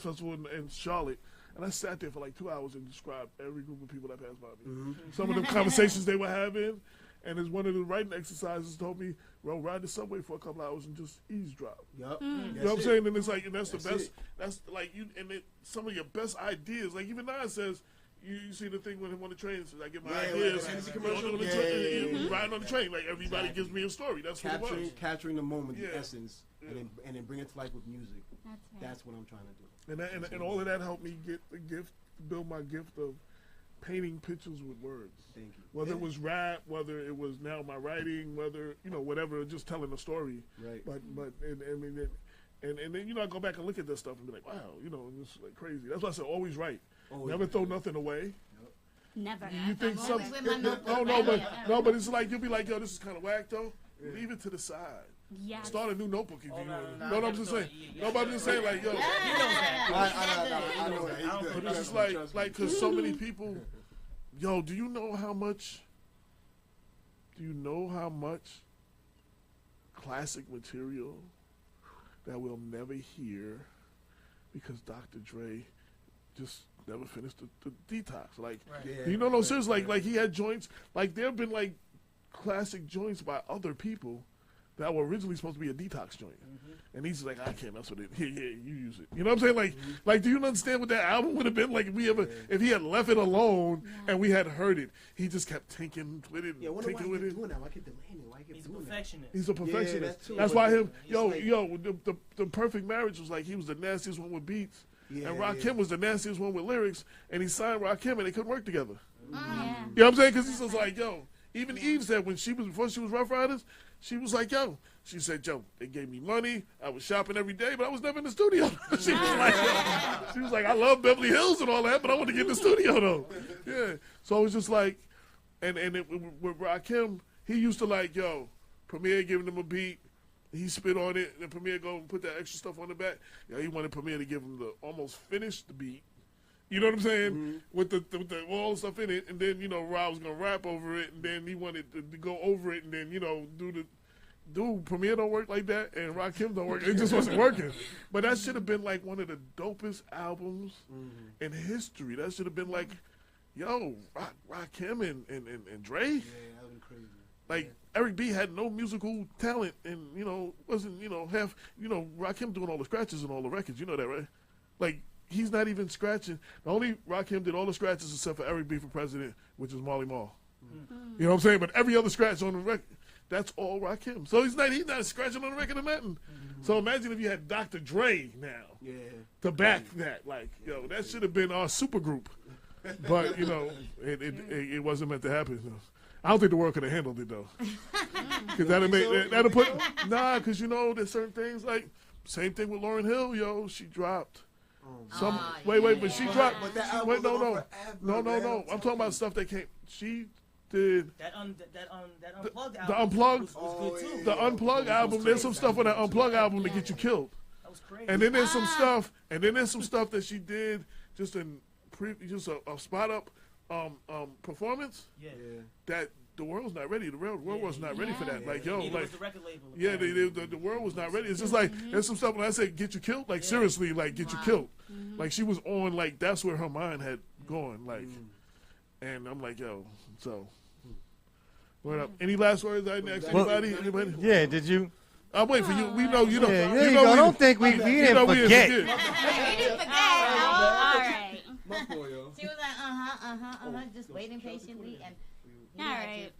festival in Charlotte. And I sat there for like 2 hours and described every group of people that passed by me. Some of the conversations they were having. And as one of the writing exercises told me, well, ride the subway for a couple hours and just eavesdrop. Yup. You know what I'm saying? And it's like, and that's the best. It. That's like you, and some of your best ideas. Like even Nas says, you see the thing when him on the train. Says, I get my ideas. Riding on the train, like everybody gives me a story. That's what it was. Capturing the moment, the essence, and then bring it to life with music. That's what I'm trying to do. And all of that helped me get the gift, build my gift of painting pictures with words. Thank you. Whether it was rap, whether it was now my writing, whether, you know, whatever, just telling a story. Right. But and then, you know, I go back and look at this stuff and be like, wow, you know, it's like crazy. That's why I said always write. Never throw nothing away. Never. You think something? But it's like you'll be like, yo, this is kind of whack though. Leave it to the side. Yes. Start a new notebook if you want. No, I'm just saying. Nobody's just saying like, yo. I know that. But it's just like, because so many people, yo, do you know how much classic material that we'll never hear because Dr. Dre just never finished the detox? Like, you know, no, seriously, like he had joints, like there have been like classic joints by other people that were originally supposed to be a detox joint. And he's like, I can't mess with it. Here, you use it. You know what I'm saying? Like, do you understand what that album would have been like if he had left it alone and we had heard it? He just kept tinkering with it. Yeah, why doing that? Why keep delaying it? Why keep doing that? He's a perfectionist. Yeah, that's why him, the perfect marriage was like he was the nastiest one with beats. And Rakim was the nastiest one with lyrics. And he signed Rakim and they couldn't work together. You know what I'm saying? Because he was like, yo, even Eve said before she was Rough Riders, she was like, yo, she said, yo, they gave me money. I was shopping every day, but I was never in the studio. She was like, I love Beverly Hills and all that, but I want to get in the studio though. Yeah. So it was just like, with Rakim, he used to like, yo, Premier giving him a beat, he spit on it, and Premier go and put that extra stuff on the back. He wanted Premier to give him the almost finished the beat. You know what I'm saying? With the all the stuff in it, and then, you know, Rob was gonna rap over it, and then he wanted to go over it, and then, you know, Premier don't work like that, and Rakim don't work. It just wasn't working. But that should have been like one of the dopest albums in history. That should have been like, yo, Rakim and Dre. Yeah, that would be crazy. Like Eric B had no musical talent, and, you know, wasn't, you know, half, you know, Rakim doing all the scratches and all the records. You know that, right? Like, he's not even scratching. The only Rakim did all the scratches except for Eric B for President, which is Marley Marl. You know what I'm saying? But every other scratch on the record, that's all Rakim. So he's not scratching on the record or nothing. So imagine if you had Dr. Dre now to back that. Like, yo, that should have been our super group. But, you know, it wasn't meant to happen. So. I don't think the world could have handled it, though. Because because, you know, there's certain things, like, same thing with Lauryn Hill, yo, she dropped. But she dropped. No. I'm talking about stuff that came. She did that Unplugged album. The Unplugged, was good too. The Unplugged album. There's some stuff on that Unplugged album to get you killed. That was crazy. And then there's some stuff. And then there's some stuff that she did just a spot up performance. Yeah. That the world's not ready. The world was not ready for that. Like, yo, Neither like, was the record label. yeah, the world was not ready. It's just like, there's some stuff when I say get you killed, like, seriously, like, get you killed. Like, she was on, like, that's where her mind had gone, like, and I'm like, yo, so. Word up. Any last words I didn't ask anybody? Anybody? Yeah, did you? I'm waiting for you. We know, you know. Yeah, you there you know go. we- Don't think we didn't forget. We didn't forget. All right. My boy, yo. She was like, just waiting patiently. And All right.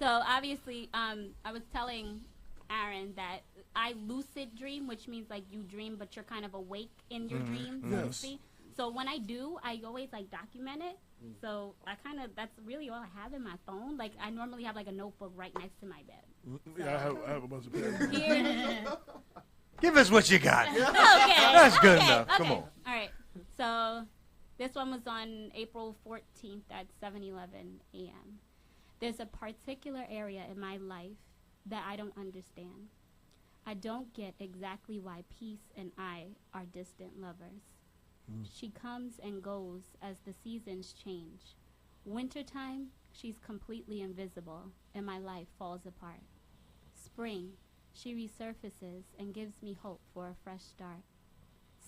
So obviously, I was telling Aaron that I lucid dream, which means like you dream, but you're kind of awake in your dreams. Yes. See? So when I do, I always like document it. So that's really all I have in my phone. Like I normally have like a notebook right next to my bed. Yeah, I have a bunch of papers. Here. Give us what you got. Okay. That's good okay, enough. okay. Come on. All right. So this one was on April 14th at 7:11 a.m. There's a particular area in my life that I don't understand. I don't get exactly why Peace and I are distant lovers. She comes and goes as the seasons change. Wintertime, she's completely invisible, and my life falls apart. Spring, she resurfaces and gives me hope for a fresh start.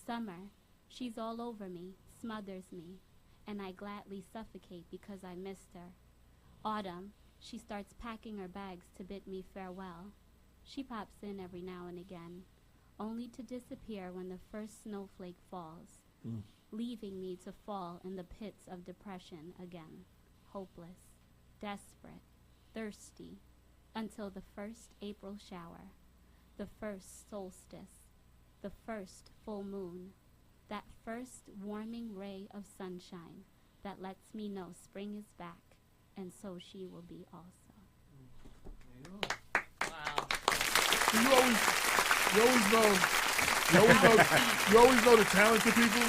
Summer, she's all over me, smothers me, and I gladly suffocate because I missed her. Autumn, she starts packing her bags to bid me farewell. She pops in every now and again, only to disappear when the first snowflake falls, leaving me to fall in the pits of depression again, hopeless, desperate, thirsty, until the first April shower, the first solstice, the first full moon, that first warming ray of sunshine that lets me know spring is back, and so she will be also. You always know the talented people.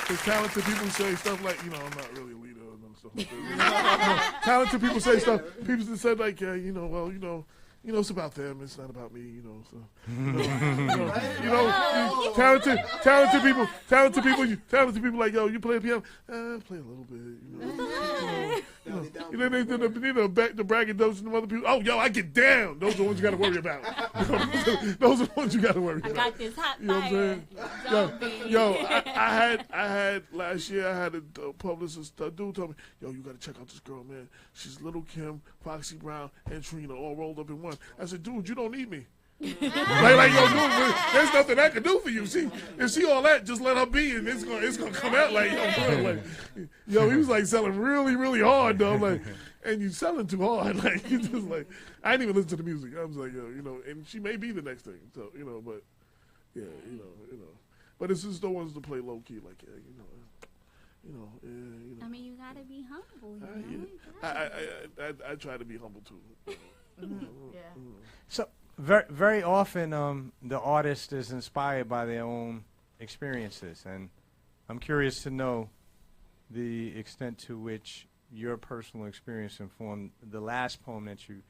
The talented people say stuff like, you know, I'm not really a leader and stuff like that. Talented people say stuff. People that said like, you know, well, you know, it's about them. It's not about me. You know, so talented people like, yo, you play the piano? Play a little bit. You know, they the bragging those and other people. Oh, yo, I get down. Those are the ones you got to worry about. Those are the ones you got to worry about. I got this hot You know what I'm fire. saying? Yo, I had last year. I had a publicist. A dude told me, yo, you got to check out this girl, man. She's Little Kim, Foxy Brown, and Trina all rolled up in one. I said, dude, you don't need me. like, yo, dude, there's nothing I can do for you. If she all that, just let her be, and it's gonna come out like, yo, bro, like, yo, he was like selling really, really hard, though. I'm like, and you selling too hard, like, you just like, I didn't even listen to the music. I was like, yo, you know, and she may be the next thing, so you know, but yeah, you know, but it's just the ones to play low key, like, yeah, you know. I mean, you gotta be humble. I try to be humble too. So very often, the artist is inspired by their own experiences, and I'm curious to know the extent to which your personal experience informed the last poem that you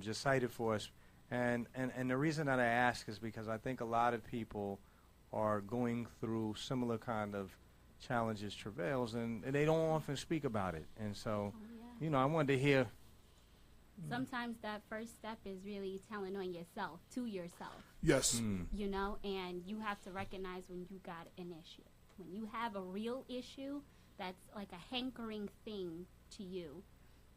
just cited for us. And the reason that I ask is because I think a lot of people are going through similar kind of challenges, travails, and they don't often speak about it. And so, you know, I wanted to hear. Sometimes that first step is really telling on yourself, to yourself. Yes. You know, and you have to recognize when you got an issue. When you have a real issue that's like a hankering thing to you,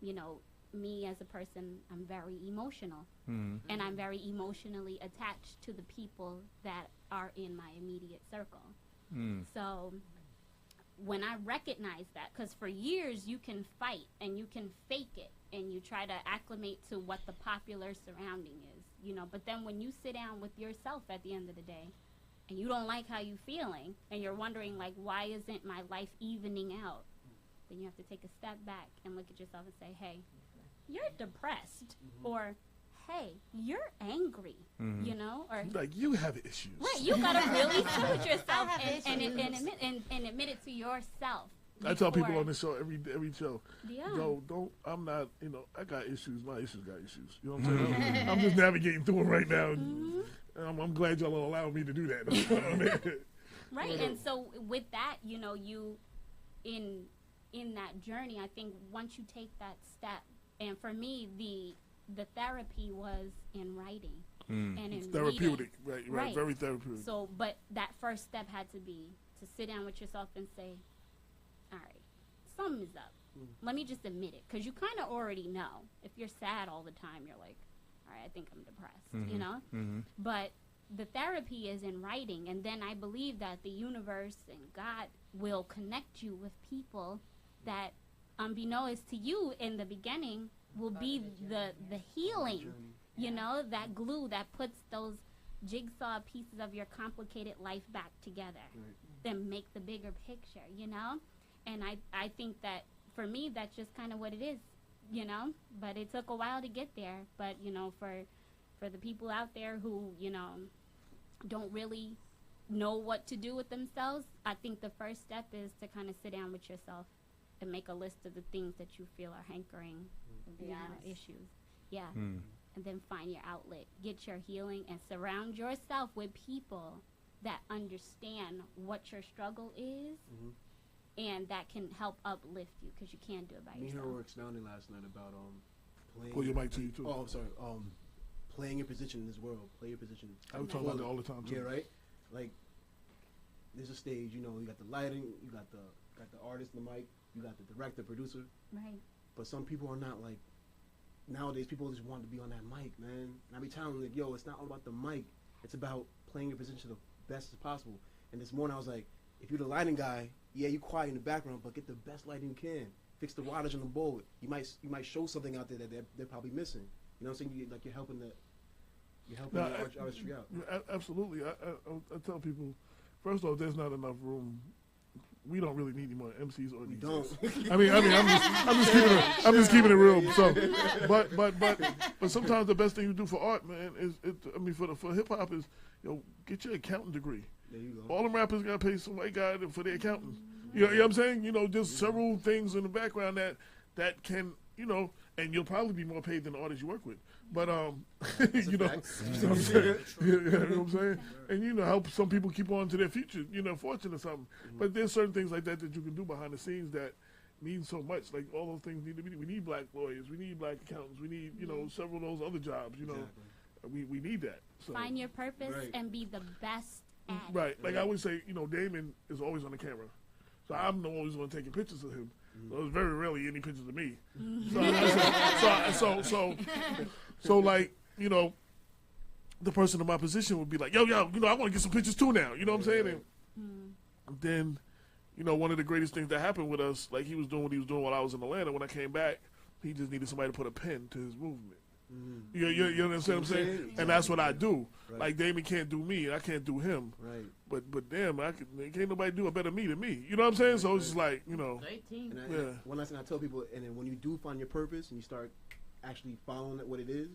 you know, me as a person, I'm very emotional. And I'm very emotionally attached to the people that are in my immediate circle. So when I recognize that, because for years you can fight and you can fake it and you try to acclimate to what the popular surrounding is, you know, but then when you sit down with yourself at the end of the day and you don't like how you're feeling and you're wondering, like, why isn't my life evening out? Then you have to take a step back and look at yourself and say, hey, you're depressed, or hey, you're angry, you know, or like you have issues. Right, you gotta really sit with yourself and admit it to yourself. I tell people on this show every show, Yeah. yo, don't. I'm not. You know, I got issues. My issues got issues. You know what I'm saying? I'm just navigating through them right now. And I'm glad y'all allow me to do that. Right, and so with that, you know, you in that journey, I think once you take that step And for me, the therapy was in writing and in Therapeutic, reading. right, very therapeutic. So, but that first step had to be to sit down with yourself and say, all right, something's up. Let me just admit it, because you kind of already know. If you're sad all the time, you're like, all right, I think I'm depressed, you know? But the therapy is in writing, and then I believe that the universe and God will connect you with people that, unbeknownst to you in the beginning, will be the healing, you know, that glue that puts those jigsaw pieces of your complicated life back together, then make the bigger picture, you know? And I think that, for me, that's just kind of what it is, you know? But it took a while to get there. But, you know, for the people out there who, you know, don't really know what to do with themselves, I think the first step is to kind of sit down with yourself and make a list of the things that you feel are hankering, you know, issues. Yeah. And then find your outlet. Get your healing and surround yourself with people that understand what your struggle is and that can help uplift you, because you can't do it by yourself. Me and her were expounding last night about playing. Pull your mic to you too. Oh, I'm sorry. Playing your position in this world. Play your position. I was talking about that all the time too. Yeah, right. Like, there's a stage. You know, you got the lighting, you got the artist, the mic, you got the director, producer. Right. But some people are not like. Nowadays, people just want to be on that mic, man. And I be telling them, like, yo, it's not all about the mic. It's about playing your position the best as possible. And this morning, I was like, if you're the lighting guy, yeah, you quiet in the background, but get the best lighting you can. Fix the wattage on the board. You might show something out there that they're probably missing. You know what I'm saying? You're helping the artistry out. Absolutely. I tell people, first off, there's not enough room. We don't really need any more MCs or DJs. We don't. I'm just keeping it real. So, but sometimes the best thing you do for art, man, for hip hop is, get your accounting degree. There you go. All them rappers got to pay some white guy for their accountant. You know what I'm saying? Just several things in the background that can, and you'll probably be more paid than the artists you work with. But, you know what I'm saying? You know what I'm saying? And, help some people keep on to their future, fortune or something. But there's certain things like that you can do behind the scenes that mean so much. Like, all those things need to be, we need black lawyers, we need black accountants, we need, several of those other jobs, we need that. So. Find your purpose and be the best at it. Right. Like I would say, Damon is always on the camera. So I'm always one taking pictures of him. So there's very rarely any pictures of me. So like, the person in my position would be like, yo, I want to get some pictures too now. You know what I'm saying? And then, one of the greatest things that happened with us, like he was doing what he was doing while I was in Atlanta. When I came back, he just needed somebody to put a pen to his movement. You understand what I'm saying? And that's what I do. Right. Like Damon can't do me, and I can't do him. Right. But damn, can't nobody do a better me than me. You know what I'm saying? So it's just like, Great team. And one last thing I tell people, and then when you do find your purpose and you start actually following it what it is,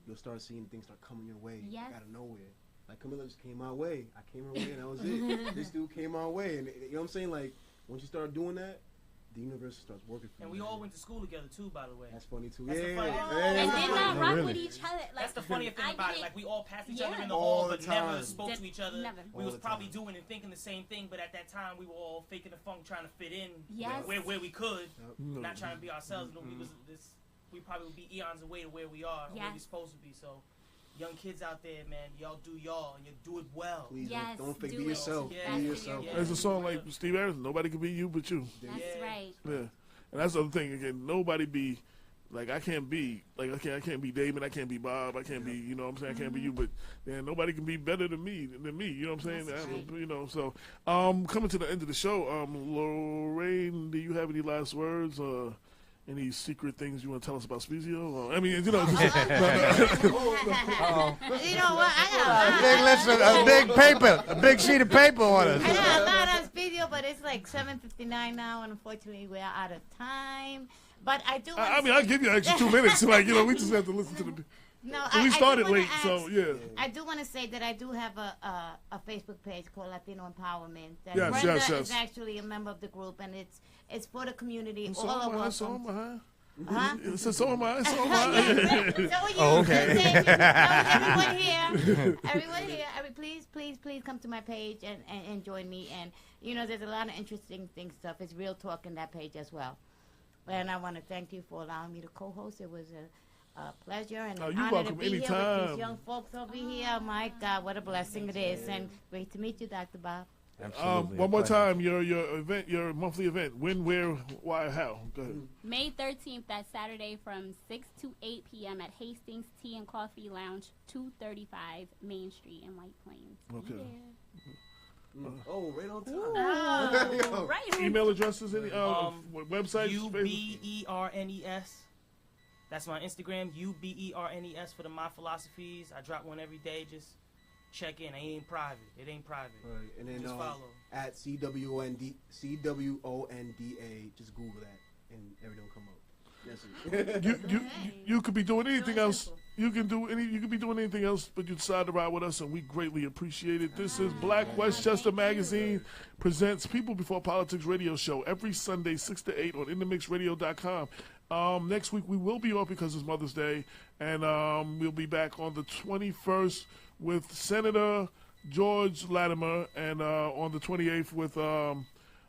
you'll start seeing things start coming your way out of nowhere. Like Kamilah just came my way. I came her way, and that was it. This dude came my way, and you know what I'm saying? Like once you start doing that, the universe starts working for you. And we all went to school together too, by the way. That's funny too. That's yeah. And did not rock with each other. Like, that's the funny thing about it. Like we all passed each other in the hall, but never spoke to each other. Never. We was probably doing and thinking the same thing, but at that time we were all faking the funk, trying to fit in where we could, not trying to be ourselves. We probably would be eons away to where we are, and where we supposed to be. So. Young kids out there, man, y'all do y'all, and you do it well. Please don't fake. Be yourself. Yeah. Be yourself. There's a song like Steve Harrison, nobody can be you but you. That's right. Yeah. And that's the other thing, again, nobody be, like I can't be Damon, I can't be Bob, I can't be, you know what I'm saying, I can't be you, but man, nobody can be better than me, you know what I'm saying? Right. So coming to the end of the show, Lorraine, do you have any last words? Any secret things you want to tell us about Spezio? I mean, You know what? I got a big paper, a big sheet of paper on us. I got a lot on Spezio, but it's like 7:59 now, and unfortunately we're out of time. But I do. I'll give you an extra 2 minutes. Like we just have to listen to the. No, we started late, so yeah. I do want to say that I do have a Facebook page called Latino Empowerment. That yes. is actually a member of the group, and it's for the community. So all of us. So am I. So am I. Oh, okay. Everyone here. Please come to my page and join me. And there's a lot of interesting stuff. It's real talk in that page as well. And I want to thank you for allowing me to co-host. It was a pleasure and an you're honor welcome to be here with anytime. these young folks over here. My God, what a blessing it is. And great to meet you, Dr. Bob. Absolutely. One more time, your event, your monthly event. When, where, why, how? Go ahead. May 13th, that's Saturday from 6 to 8 p.m. at Hastings Tea and Coffee Lounge, 235 Main Street in White Plains. Okay. Yeah. Oh, right on time. Oh, right. Email addresses, any websites? UBERNES. That's my Instagram, UBERNES for the My Philosophies. I drop one every day. Just check in. It ain't private. It ain't private. Right. And then Just follow. at CWONDA, just Google that and everything will come up. That's it. You could be doing anything Really else. simple. You could be doing anything else, but you decide to ride with us, and we greatly appreciate it. This is Black Westchester Magazine presents People Before Politics radio show every Sunday 6 to 8 on InTheMixRadio.com. Next week we will be off because it's Mother's Day, and we'll be back on the 21st with Senator George Latimer, and on the 28th with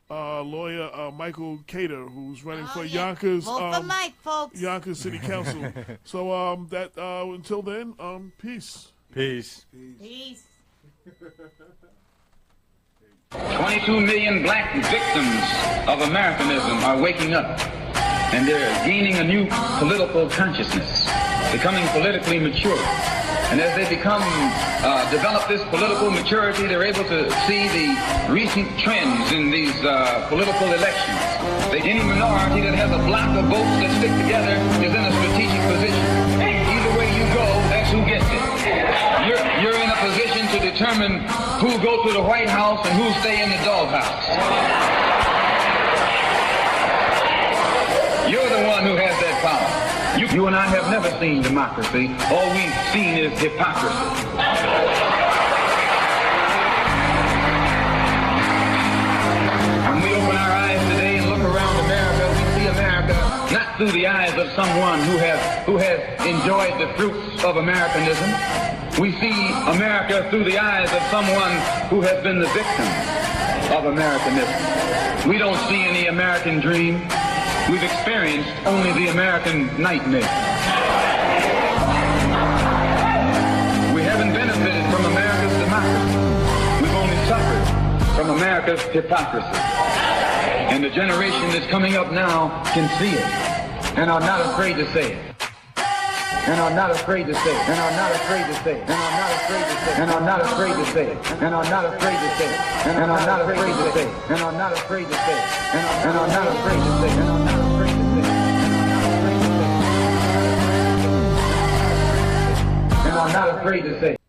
lawyer Michael Cater, who's running for Yonkers. Vote for Mike, folks. Yonkers City Council. So until then, peace. Peace. Peace. 22 million black victims of Americanism are waking up, and they're gaining a new political consciousness, becoming politically mature. And as they develop this political maturity, they're able to see the recent trends in these political elections. Any minority that has a block of votes that stick together is in a strategic position. Either way you go, that's who gets it. You're in a position to determine who go to the White House and who stay in the doghouse. You're the one who has that power. You and I have never seen democracy. All we've seen is hypocrisy. When we open our eyes today and look around America, we see America not through the eyes of someone who has enjoyed the fruits of Americanism. We see America through the eyes of someone who has been the victim of Americanism. We don't see any American dream. We've experienced only the American nightmare. We haven't benefited from America's democracy. We've only suffered from America's hypocrisy. And the generation that's coming up now can see it and are not afraid to say it. And are not afraid to say it. And are not afraid to say it. And are not afraid to say it. And are not afraid to say it. And are not afraid to say it. And are not afraid to say it. And are not afraid to say it. And are not afraid to say it. And are not afraid to say it. And are not afraid to say it.